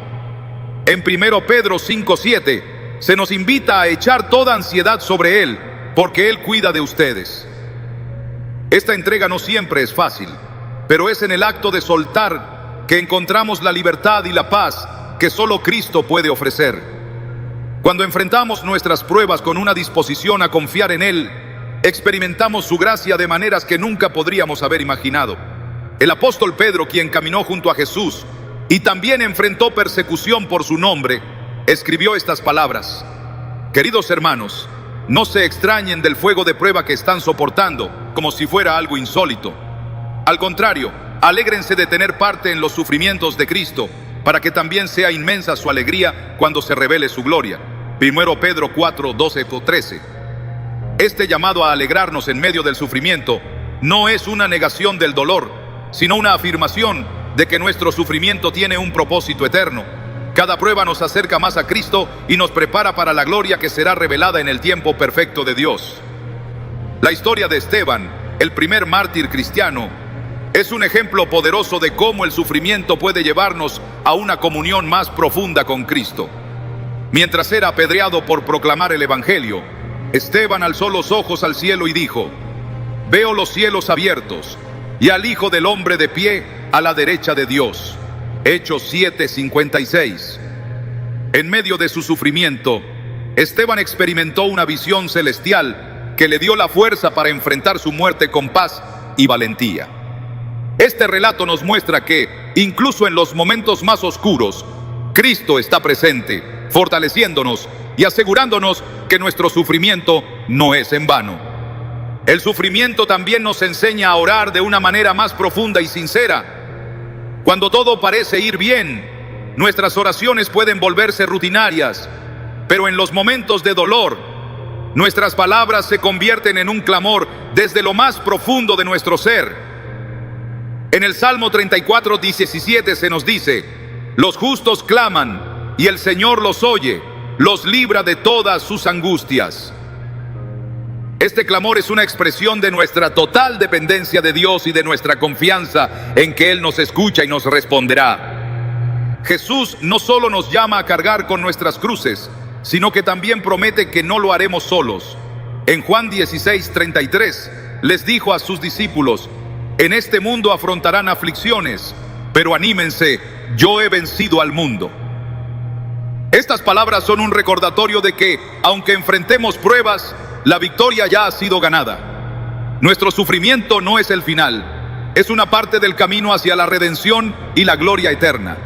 En 1 Pedro 5:7 se nos invita a echar toda ansiedad sobre Él, porque Él cuida de ustedes. Esta entrega no siempre es fácil, pero es en el acto de soltar que encontramos la libertad y la paz que solo Cristo puede ofrecer. Cuando enfrentamos nuestras pruebas con una disposición a confiar en Él, experimentamos su gracia de maneras que nunca podríamos haber imaginado. El apóstol Pedro, quien caminó junto a Jesús y también enfrentó persecución por su nombre, escribió estas palabras: queridos hermanos, no se extrañen del fuego de prueba que están soportando, como si fuera algo insólito. Al contrario, alégrense de tener parte en los sufrimientos de Cristo, para que también sea inmensa su alegría cuando se revele su gloria. 1 Pedro 4, 12-13. Este llamado a alegrarnos en medio del sufrimiento no es una negación del dolor, sino una afirmación de que nuestro sufrimiento tiene un propósito eterno. Cada prueba nos acerca más a Cristo y nos prepara para la gloria que será revelada en el tiempo perfecto de Dios. La historia de Esteban, el primer mártir cristiano, es un ejemplo poderoso de cómo el sufrimiento puede llevarnos a una comunión más profunda con Cristo. Mientras era apedreado por proclamar el Evangelio, Esteban alzó los ojos al cielo y dijo: veo los cielos abiertos y al Hijo del Hombre de pie a la derecha de Dios. Hechos 7:56. En medio de su sufrimiento, Esteban experimentó una visión celestial que le dio la fuerza para enfrentar su muerte con paz y valentía. Este relato nos muestra que, incluso en los momentos más oscuros, Cristo está presente, fortaleciéndonos y asegurándonos que nuestro sufrimiento no es en vano. El sufrimiento también nos enseña a orar de una manera más profunda y sincera. Cuando todo parece ir bien, nuestras oraciones pueden volverse rutinarias, pero en los momentos de dolor, nuestras palabras se convierten en un clamor desde lo más profundo de nuestro ser. En el Salmo 34:17 se nos dice: los justos claman y el Señor los oye, los libra de todas sus angustias. Este clamor es una expresión de nuestra total dependencia de Dios y de nuestra confianza en que Él nos escucha y nos responderá. Jesús no solo nos llama a cargar con nuestras cruces, sino que también promete que no lo haremos solos. En Juan 16:33 les dijo a sus discípulos: en este mundo afrontarán aflicciones, pero anímense, yo he vencido al mundo. Estas palabras son un recordatorio de que, aunque enfrentemos pruebas, la victoria ya ha sido ganada. Nuestro sufrimiento no es el final, es una parte del camino hacia la redención y la gloria eterna.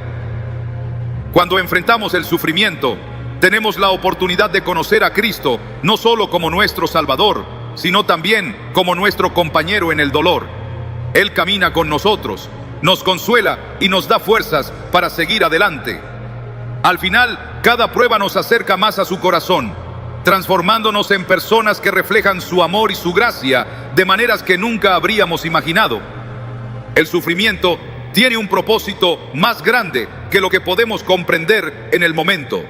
Cuando enfrentamos el sufrimiento, tenemos la oportunidad de conocer a Cristo, no solo como nuestro Salvador, sino también como nuestro compañero en el dolor. Él camina con nosotros, nos consuela y nos da fuerzas para seguir adelante. Al final, cada prueba nos acerca más a su corazón, transformándonos en personas que reflejan su amor y su gracia de maneras que nunca habríamos imaginado. El sufrimiento tiene un propósito más grande que lo que podemos comprender en el momento.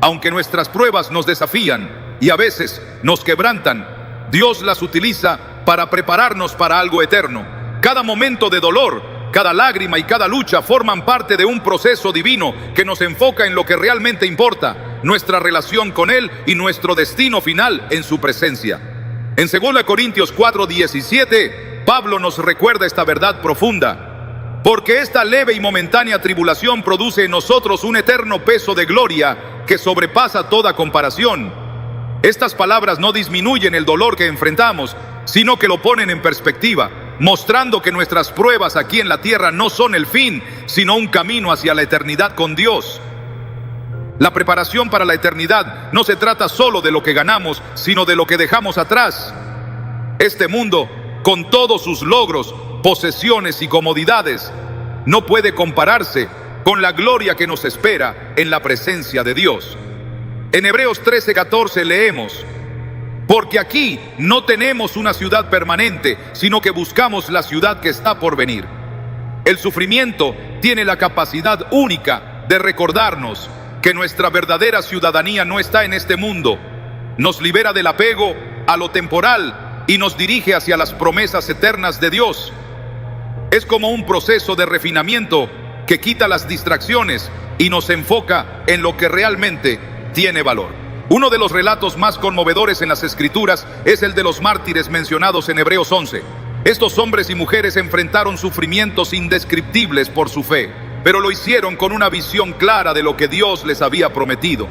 Aunque nuestras pruebas nos desafían y a veces nos quebrantan, Dios las utiliza para prepararnos para algo eterno. Cada momento de dolor, cada lágrima y cada lucha forman parte de un proceso divino que nos enfoca en lo que realmente importa: nuestra relación con Él y nuestro destino final en su presencia. En 2 Corintios 4:17, Pablo nos recuerda esta verdad profunda: porque esta leve y momentánea tribulación produce en nosotros un eterno peso de gloria que sobrepasa toda comparación. Estas palabras no disminuyen el dolor que enfrentamos, sino que lo ponen en perspectiva, mostrando que nuestras pruebas aquí en la tierra no son el fin, sino un camino hacia la eternidad con Dios. La preparación para la eternidad no se trata solo de lo que ganamos, sino de lo que dejamos atrás. Este mundo, con todos sus logros, posesiones y comodidades, no puede compararse con la gloria que nos espera en la presencia de Dios. En Hebreos 13:14 leemos: porque aquí no tenemos una ciudad permanente, sino que buscamos la ciudad que está por venir. El sufrimiento tiene la capacidad única de recordarnos que nuestra verdadera ciudadanía no está en este mundo. Nos libera del apego a lo temporal y nos dirige hacia las promesas eternas de Dios. Es como un proceso de refinamiento que quita las distracciones y nos enfoca en lo que realmente tiene valor. Uno de los relatos más conmovedores en las Escrituras es el de los mártires mencionados en Hebreos 11. Estos hombres y mujeres enfrentaron sufrimientos indescriptibles por su fe, pero lo hicieron con una visión clara de lo que Dios les había prometido.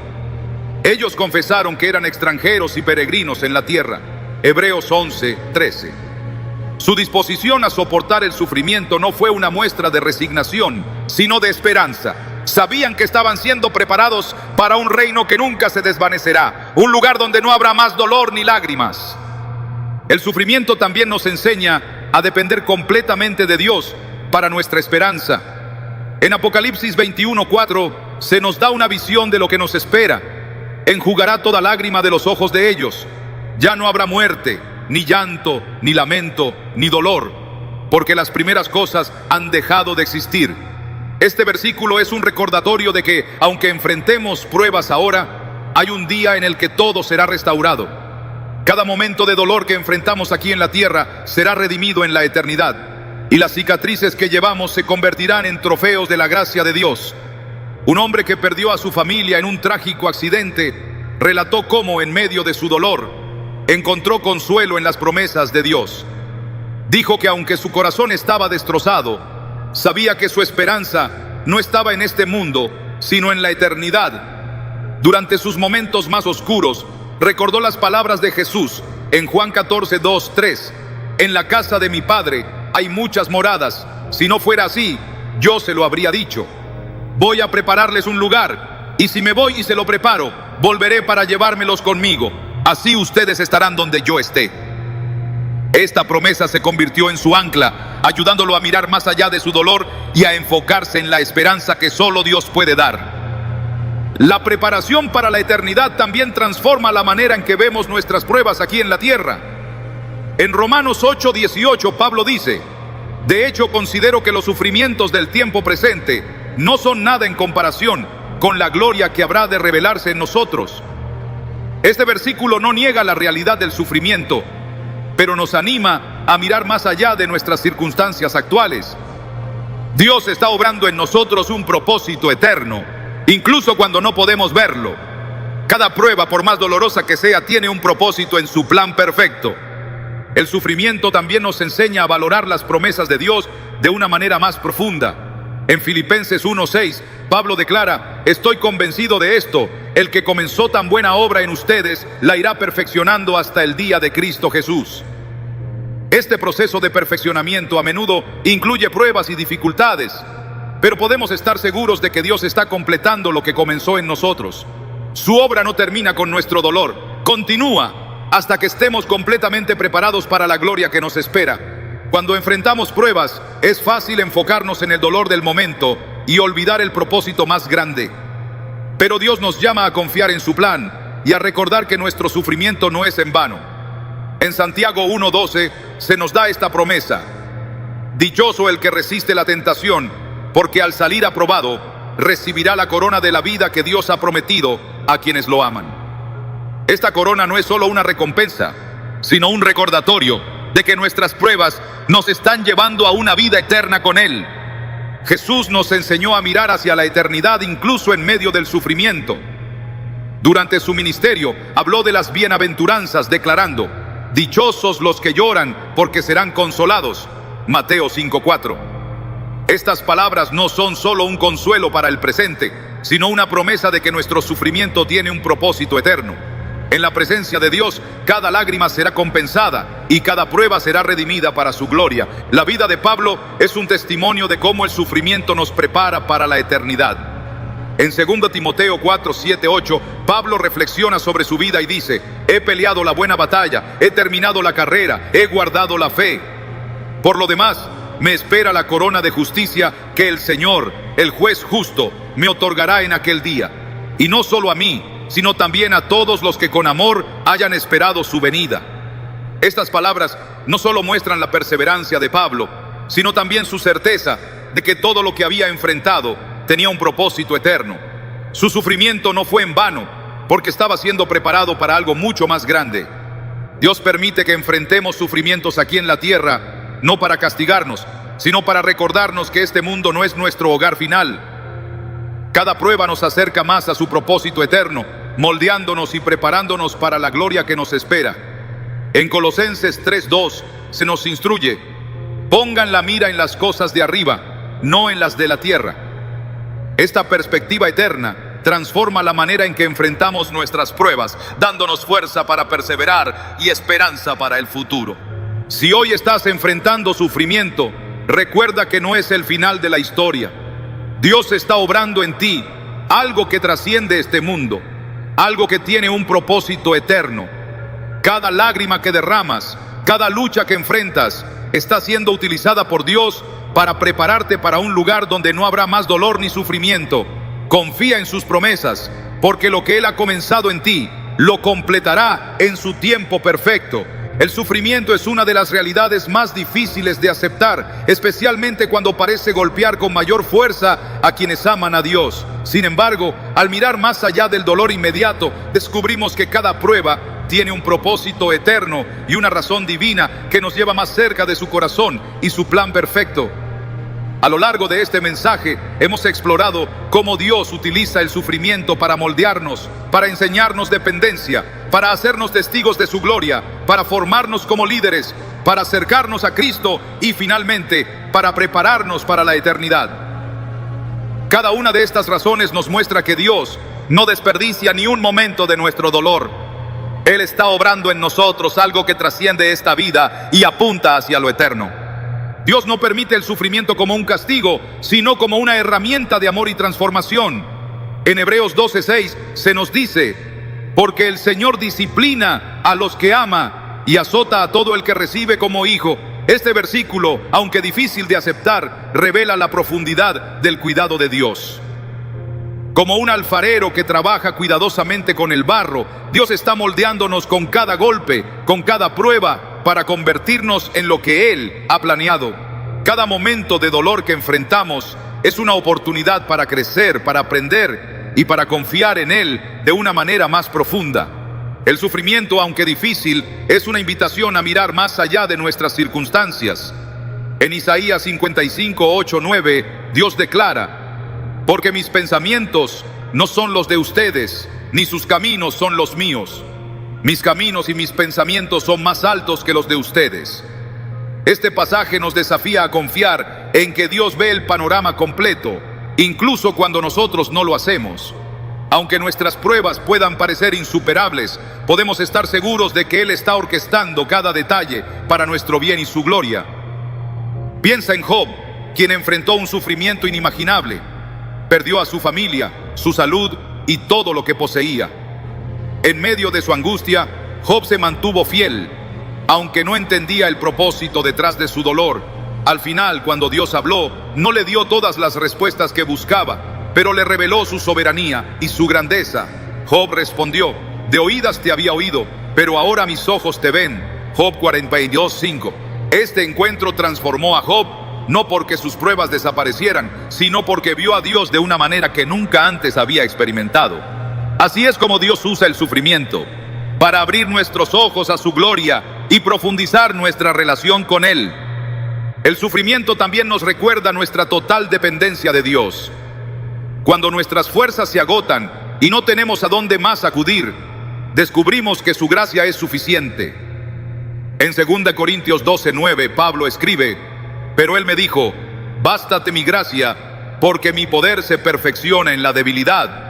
Ellos confesaron que eran extranjeros y peregrinos en la tierra. Hebreos 11:13. Su disposición a soportar el sufrimiento no fue una muestra de resignación, sino de esperanza. Sabían que estaban siendo preparados para un reino que nunca se desvanecerá, un lugar donde no habrá más dolor ni lágrimas. El sufrimiento también nos enseña a depender completamente de Dios para nuestra esperanza. En Apocalipsis 21:4 se nos da una visión de lo que nos espera. Enjugará toda lágrima de los ojos de ellos. Ya no habrá muerte, ni llanto, ni lamento, ni dolor, porque las primeras cosas han dejado de existir. Este versículo es un recordatorio de que, aunque enfrentemos pruebas ahora, hay un día en el que todo será restaurado. Cada momento de dolor que enfrentamos aquí en la tierra será redimido en la eternidad, y las cicatrices que llevamos se convertirán en trofeos de la gracia de Dios. Un hombre que perdió a su familia en un trágico accidente relató cómo, en medio de su dolor, encontró consuelo en las promesas de Dios. Dijo que aunque su corazón estaba destrozado, sabía que su esperanza no estaba en este mundo, sino en la eternidad. Durante sus momentos más oscuros, recordó las palabras de Jesús en Juan 14:2-3. En la casa de mi Padre hay muchas moradas. Si no fuera así, yo se lo habría dicho. Voy a prepararles un lugar, y si me voy y se lo preparo, volveré para llevármelos conmigo. Así ustedes estarán donde yo esté. Esta promesa se convirtió en su ancla, ayudándolo a mirar más allá de su dolor y a enfocarse en la esperanza que solo Dios puede dar. La preparación para la eternidad también transforma la manera en que vemos nuestras pruebas aquí en la tierra. En Romanos 8:18, Pablo dice: de hecho, considero que los sufrimientos del tiempo presente no son nada en comparación con la gloria que habrá de revelarse en nosotros. Este versículo no niega la realidad del sufrimiento, pero nos anima a mirar más allá de nuestras circunstancias actuales. Dios está obrando en nosotros un propósito eterno, incluso cuando no podemos verlo. Cada prueba, por más dolorosa que sea, tiene un propósito en su plan perfecto. El sufrimiento también nos enseña a valorar las promesas de Dios de una manera más profunda. En Filipenses 1:6, Pablo declara: estoy convencido de esto, el que comenzó tan buena obra en ustedes, la irá perfeccionando hasta el día de Cristo Jesús. Este proceso de perfeccionamiento a menudo incluye pruebas y dificultades, pero podemos estar seguros de que Dios está completando lo que comenzó en nosotros. Su obra no termina con nuestro dolor, continúa hasta que estemos completamente preparados para la gloria que nos espera. Cuando enfrentamos pruebas, es fácil enfocarnos en el dolor del momento y olvidar el propósito más grande. Pero Dios nos llama a confiar en su plan y a recordar que nuestro sufrimiento no es en vano. En Santiago 1:12 se nos da esta promesa: dichoso el que resiste la tentación, porque al salir aprobado, recibirá la corona de la vida que Dios ha prometido a quienes lo aman. Esta corona no es solo una recompensa, sino un recordatorio de que nuestras pruebas nos están llevando a una vida eterna con Él. Jesús nos enseñó a mirar hacia la eternidad incluso en medio del sufrimiento. Durante su ministerio habló de las bienaventuranzas, declarando: dichosos los que lloran, porque serán consolados. Mateo 5:4. Estas palabras no son solo un consuelo para el presente, sino una promesa de que nuestro sufrimiento tiene un propósito eterno. En la presencia de Dios, cada lágrima será compensada y cada prueba será redimida para su gloria. La vida de Pablo es un testimonio de cómo el sufrimiento nos prepara para la eternidad. En 2 Timoteo 4:7-8, Pablo reflexiona sobre su vida y dice: he peleado la buena batalla, he terminado la carrera, he guardado la fe. Por lo demás, me espera la corona de justicia que el Señor, el juez justo, me otorgará en aquel día. Y no solo a mí, sino también a todos los que con amor hayan esperado su venida. Estas palabras no solo muestran la perseverancia de Pablo, sino también su certeza de que todo lo que había enfrentado tenía un propósito eterno. Su sufrimiento no fue en vano, porque estaba siendo preparado para algo mucho más grande. Dios permite que enfrentemos sufrimientos aquí en la tierra, no para castigarnos, sino para recordarnos que este mundo no es nuestro hogar final. Cada prueba nos acerca más a su propósito eterno, moldeándonos y preparándonos para la gloria que nos espera. En Colosenses 3:2 se nos instruye: pongan la mira en las cosas de arriba, no en las de la tierra. Esta perspectiva eterna transforma la manera en que enfrentamos nuestras pruebas, dándonos fuerza para perseverar y esperanza para el futuro. Si hoy estás enfrentando sufrimiento, recuerda que no es el final de la historia. Dios está obrando en ti algo que trasciende este mundo, algo que tiene un propósito eterno. Cada lágrima que derramas, cada lucha que enfrentas, está siendo utilizada por Dios para prepararte para un lugar donde no habrá más dolor ni sufrimiento. Confía en sus promesas, porque lo que Él ha comenzado en ti, lo completará en su tiempo perfecto. El sufrimiento es una de las realidades más difíciles de aceptar, especialmente cuando parece golpear con mayor fuerza a quienes aman a Dios. Sin embargo, al mirar más allá del dolor inmediato, descubrimos que cada prueba tiene un propósito eterno y una razón divina que nos lleva más cerca de su corazón y su plan perfecto. A lo largo de este mensaje hemos explorado cómo Dios utiliza el sufrimiento para moldearnos, para enseñarnos dependencia, para hacernos testigos de su gloria, para formarnos como líderes, para acercarnos a Cristo y finalmente para prepararnos para la eternidad. Cada una de estas razones nos muestra que Dios no desperdicia ni un momento de nuestro dolor. Él está obrando en nosotros algo que trasciende esta vida y apunta hacia lo eterno. Dios no permite el sufrimiento como un castigo, sino como una herramienta de amor y transformación. En Hebreos 12:6 se nos dice: porque el Señor disciplina a los que ama y azota a todo el que recibe como hijo. Este versículo, aunque difícil de aceptar, revela la profundidad del cuidado de Dios. Como un alfarero que trabaja cuidadosamente con el barro, Dios está moldeándonos con cada golpe, con cada prueba, para convertirnos en lo que Él ha planeado. Cada momento de dolor que enfrentamos es una oportunidad para crecer, para aprender y para confiar en Él de una manera más profunda. El sufrimiento, aunque difícil, es una invitación a mirar más allá de nuestras circunstancias. En Isaías 55:8-9, Dios declara: porque mis pensamientos no son los de ustedes, ni sus caminos son los míos. Mis caminos y mis pensamientos son más altos que los de ustedes. Este pasaje nos desafía a confiar en que Dios ve el panorama completo, incluso cuando nosotros no lo hacemos. Aunque nuestras pruebas puedan parecer insuperables, podemos estar seguros de que Él está orquestando cada detalle para nuestro bien y su gloria. Piensa en Job, quien enfrentó un sufrimiento inimaginable. Perdió a su familia, su salud y todo lo que poseía. En medio de su angustia, Job se mantuvo fiel, aunque no entendía el propósito detrás de su dolor. Al final, cuando Dios habló, no le dio todas las respuestas que buscaba, pero le reveló su soberanía y su grandeza. Job respondió: de oídas te había oído, pero ahora mis ojos te ven. Job 42:5. Este encuentro transformó a Job, no porque sus pruebas desaparecieran, sino porque vio a Dios de una manera que nunca antes había experimentado. Así es como Dios usa el sufrimiento, para abrir nuestros ojos a su gloria y profundizar nuestra relación con Él. El sufrimiento también nos recuerda nuestra total dependencia de Dios. Cuando nuestras fuerzas se agotan y no tenemos a dónde más acudir, descubrimos que su gracia es suficiente. En 2 Corintios 12:9, Pablo escribe: pero Él me dijo: bástate mi gracia, porque mi poder se perfecciona en la debilidad.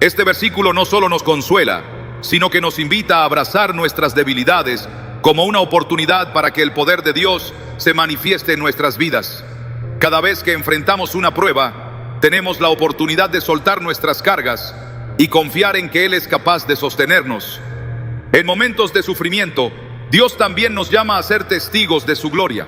Este versículo no solo nos consuela, sino que nos invita a abrazar nuestras debilidades como una oportunidad para que el poder de Dios se manifieste en nuestras vidas. Cada vez que enfrentamos una prueba, tenemos la oportunidad de soltar nuestras cargas y confiar en que Él es capaz de sostenernos. En momentos de sufrimiento, Dios también nos llama a ser testigos de su gloria.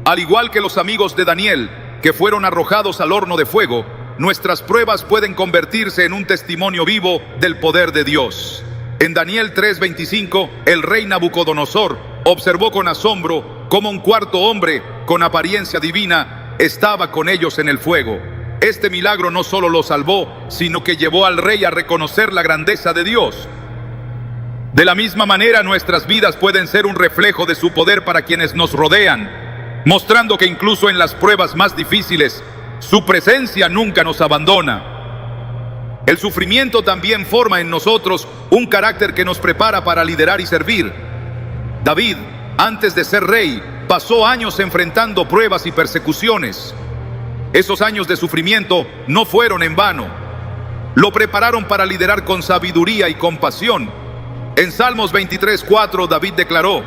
Al igual que los amigos de Daniel, que fueron arrojados al horno de fuego, nuestras pruebas pueden convertirse en un testimonio vivo del poder de Dios. En Daniel 3:25, el rey Nabucodonosor observó con asombro cómo un cuarto hombre con apariencia divina estaba con ellos en el fuego. Este milagro no solo lo salvó, sino que llevó al rey a reconocer la grandeza de Dios. De la misma manera, nuestras vidas pueden ser un reflejo de su poder para quienes nos rodean, mostrando que incluso en las pruebas más difíciles, su presencia nunca nos abandona. El sufrimiento también forma en nosotros un carácter que nos prepara para liderar y servir. David, antes de ser rey, pasó años enfrentando pruebas y persecuciones. Esos años de sufrimiento no fueron en vano. Lo prepararon para liderar con sabiduría y compasión. En Salmos 23:4 David declaró: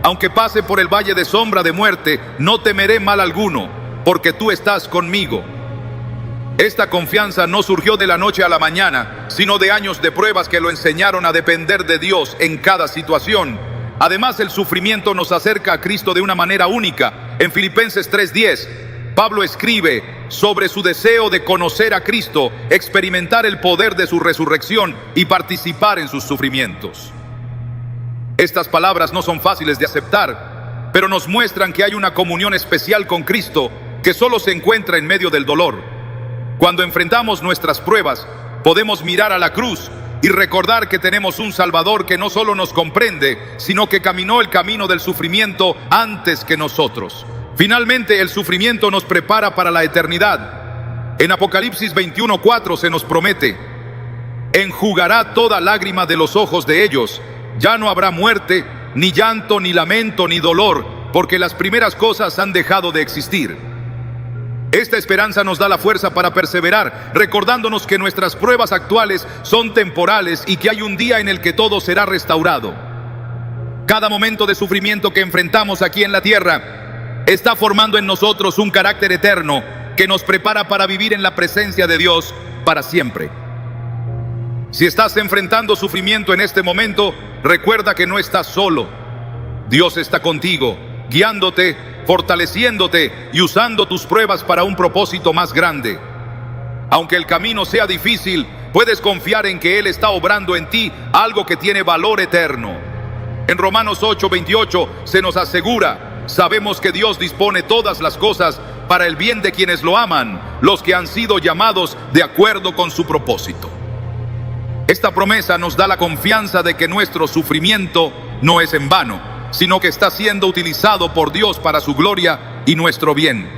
aunque pase por el valle de sombra de muerte, no temeré mal alguno, porque tú estás conmigo. Esta confianza no surgió de la noche a la mañana, sino de años de pruebas que lo enseñaron a depender de Dios en cada situación. Además, el sufrimiento nos acerca a Cristo de una manera única. En Filipenses 3:10, Pablo escribe sobre su deseo de conocer a Cristo, experimentar el poder de su resurrección y participar en sus sufrimientos. Estas palabras no son fáciles de aceptar, pero nos muestran que hay una comunión especial con Cristo que solo se encuentra en medio del dolor. Cuando enfrentamos nuestras pruebas, podemos mirar a la cruz y recordar que tenemos un Salvador que no solo nos comprende, sino que caminó el camino del sufrimiento antes que nosotros. Finalmente, el sufrimiento nos prepara para la eternidad. En Apocalipsis 21:4 se nos promete: enjugará toda lágrima de los ojos de ellos. Ya no habrá muerte, ni llanto, ni lamento, ni dolor, porque las primeras cosas han dejado de existir. Esta esperanza nos da la fuerza para perseverar, recordándonos que nuestras pruebas actuales son temporales y que hay un día en el que todo será restaurado. Cada momento de sufrimiento que enfrentamos aquí en la tierra está formando en nosotros un carácter eterno que nos prepara para vivir en la presencia de Dios para siempre. Si estás enfrentando sufrimiento en este momento, recuerda que no estás solo. Dios está contigo, guiándote, fortaleciéndote y usando tus pruebas para un propósito más grande. Aunque el camino sea difícil, puedes confiar en que Él está obrando en ti algo que tiene valor eterno. En Romanos 8:28 se nos asegura: sabemos que Dios dispone todas las cosas para el bien de quienes lo aman, los que han sido llamados de acuerdo con su propósito. Esta promesa nos da la confianza de que nuestro sufrimiento no es en vano, sino que está siendo utilizado por Dios para su gloria y nuestro bien.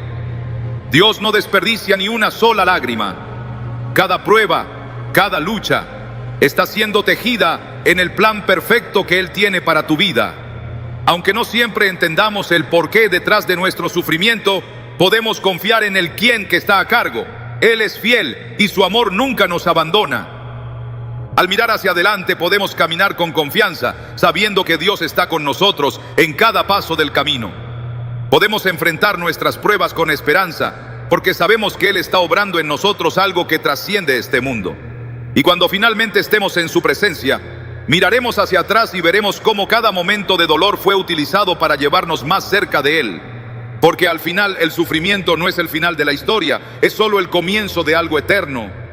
Dios no desperdicia ni una sola lágrima. Cada prueba, cada lucha, está siendo tejida en el plan perfecto que Él tiene para tu vida. Aunque no siempre entendamos el porqué detrás de nuestro sufrimiento, podemos confiar en el quién que está a cargo. Él es fiel y su amor nunca nos abandona. Al mirar hacia adelante podemos caminar con confianza, sabiendo que Dios está con nosotros en cada paso del camino. Podemos enfrentar nuestras pruebas con esperanza, porque sabemos que Él está obrando en nosotros algo que trasciende este mundo. Y cuando finalmente estemos en su presencia, miraremos hacia atrás y veremos cómo cada momento de dolor fue utilizado para llevarnos más cerca de Él. Porque al final el sufrimiento no es el final de la historia, es solo el comienzo de algo eterno.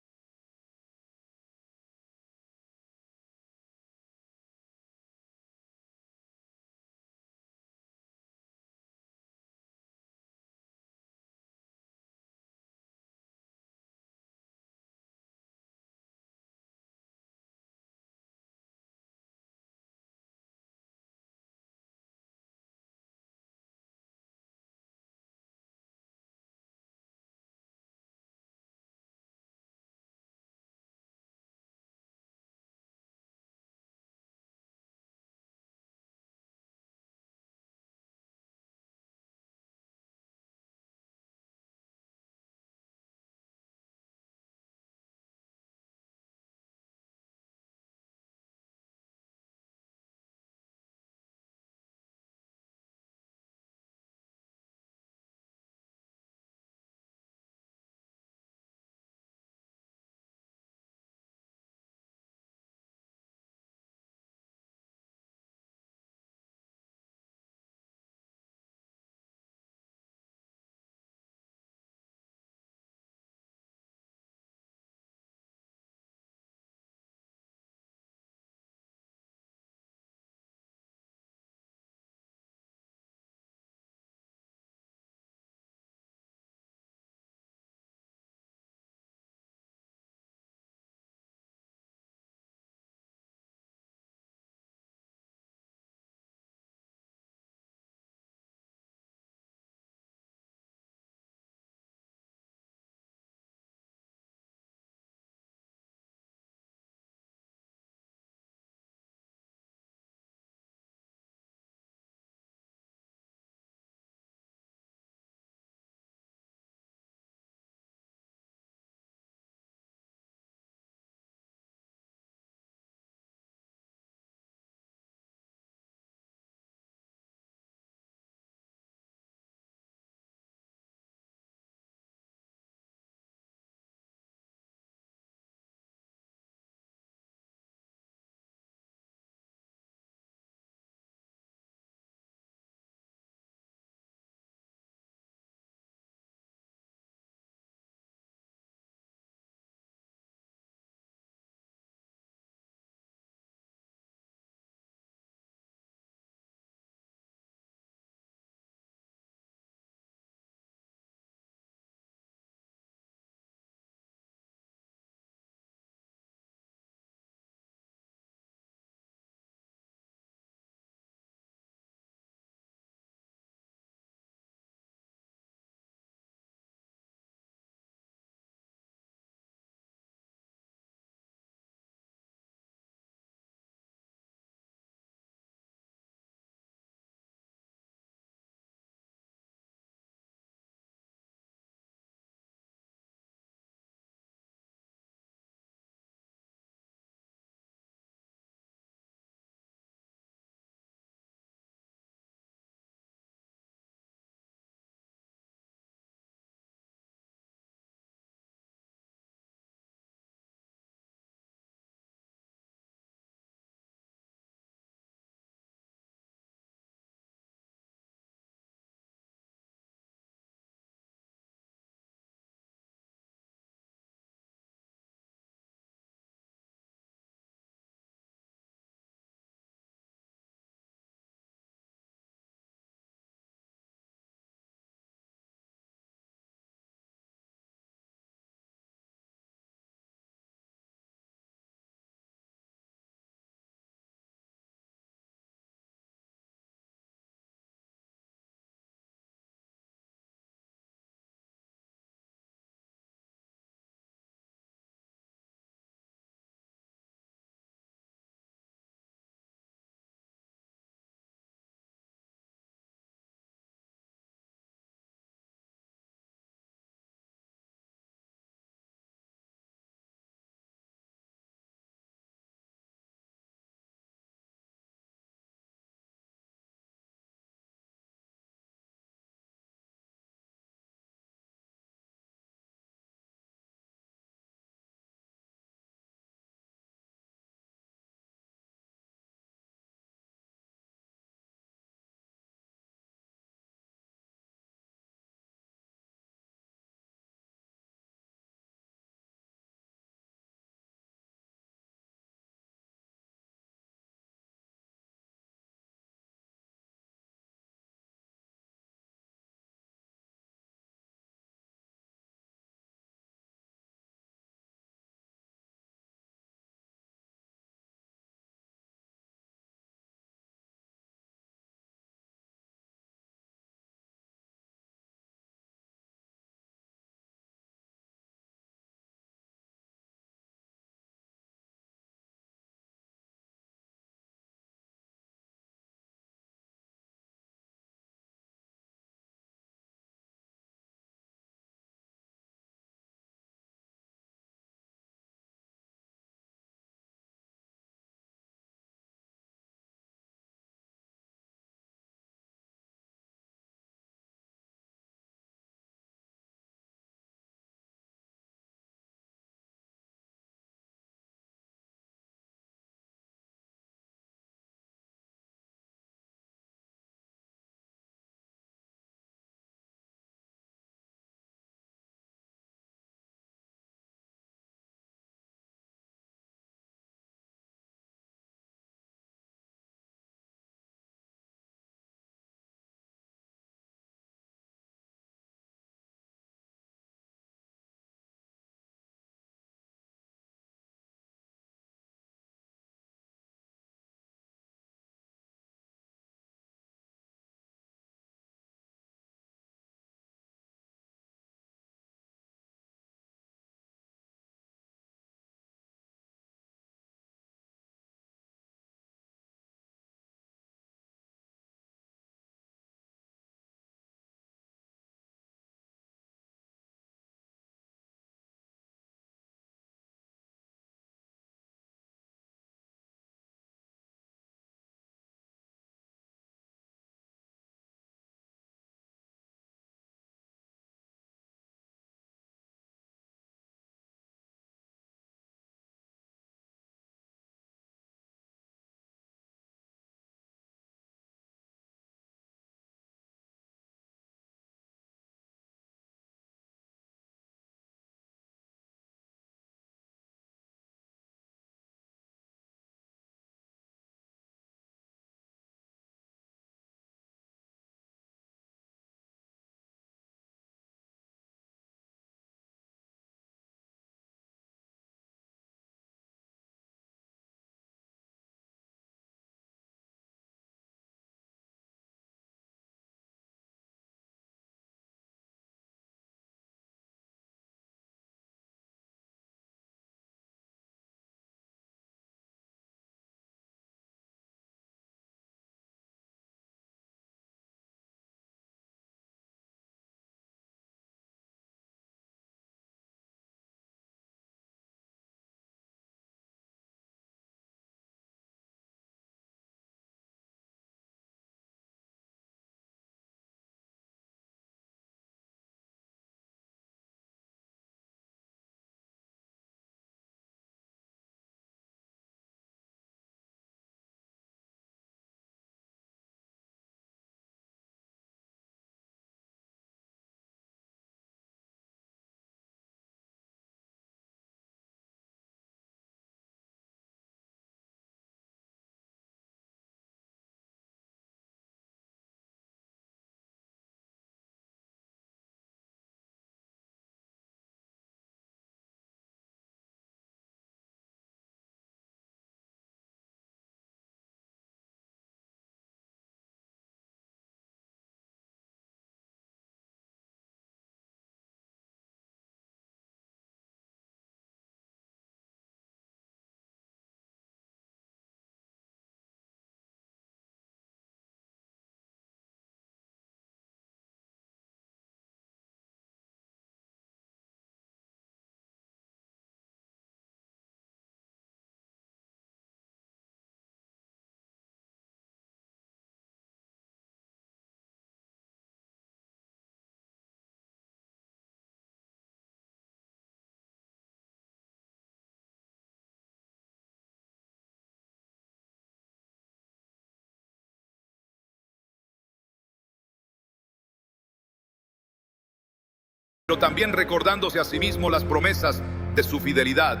pero también recordándose a sí mismo las promesas de su fidelidad.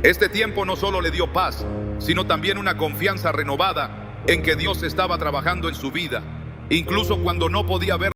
Este tiempo no solo le dio paz, sino también una confianza renovada en que Dios estaba trabajando en su vida, incluso cuando no podía ver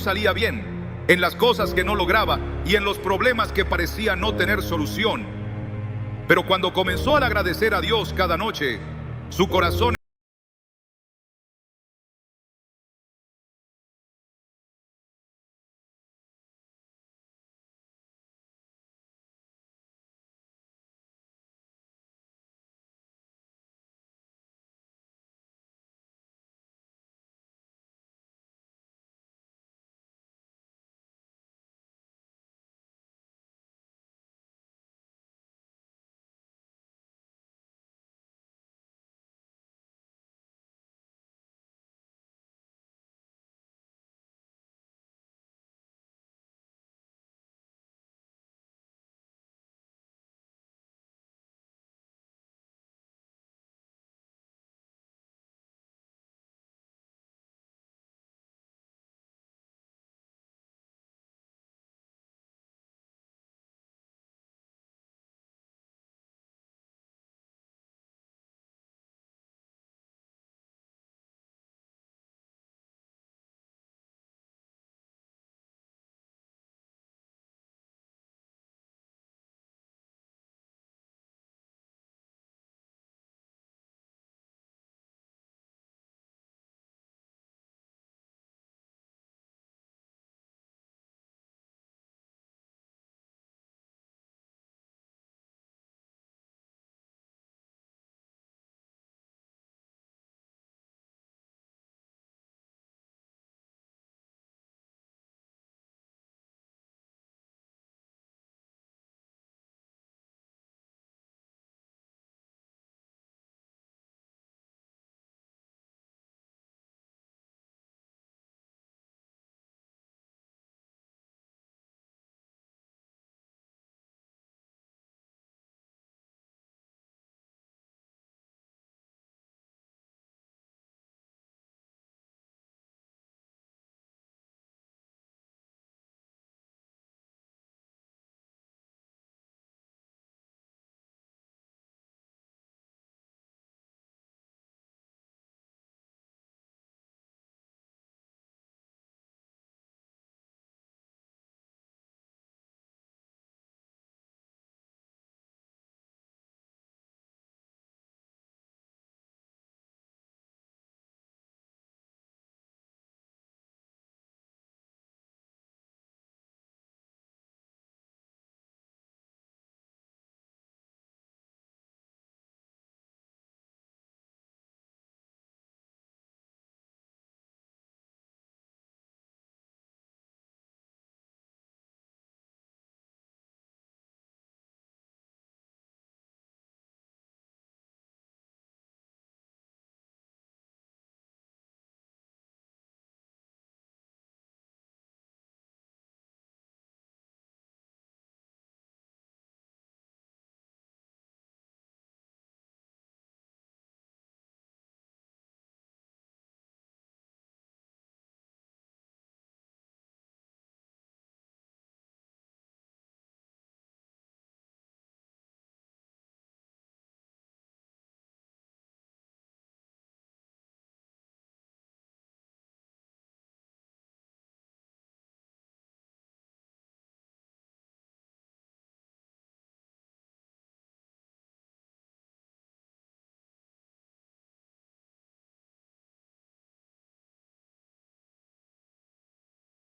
salía bien, en las cosas que no lograba y en los problemas que parecía no tener solución. Pero cuando comenzó al agradecer a Dios cada noche, su corazón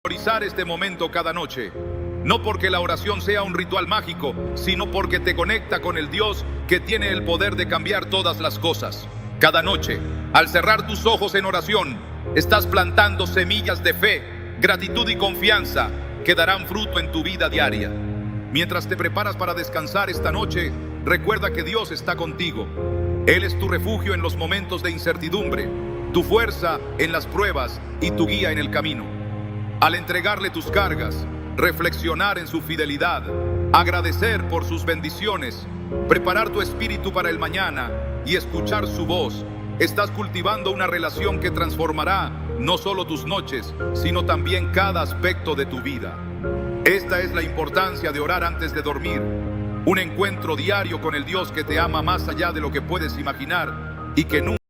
priorizar este momento cada noche. No porque la oración sea un ritual mágico, sino porque te conecta con el Dios que tiene el poder de cambiar todas las cosas. Cada noche, al cerrar tus ojos en oración, estás plantando semillas de fe, gratitud y confianza que darán fruto en tu vida diaria. Mientras te preparas para descansar esta noche, recuerda que Dios está contigo. Él es tu refugio en los momentos de incertidumbre, tu fuerza en las pruebas y tu guía en el camino. Al entregarle tus cargas, reflexionar en su fidelidad, agradecer por sus bendiciones, preparar tu espíritu para el mañana y escuchar su voz, estás cultivando una relación que transformará no solo tus noches, sino también cada aspecto de tu vida. Esta es la importancia de orar antes de dormir, un encuentro diario con el Dios que te ama más allá de lo que puedes imaginar y que nunca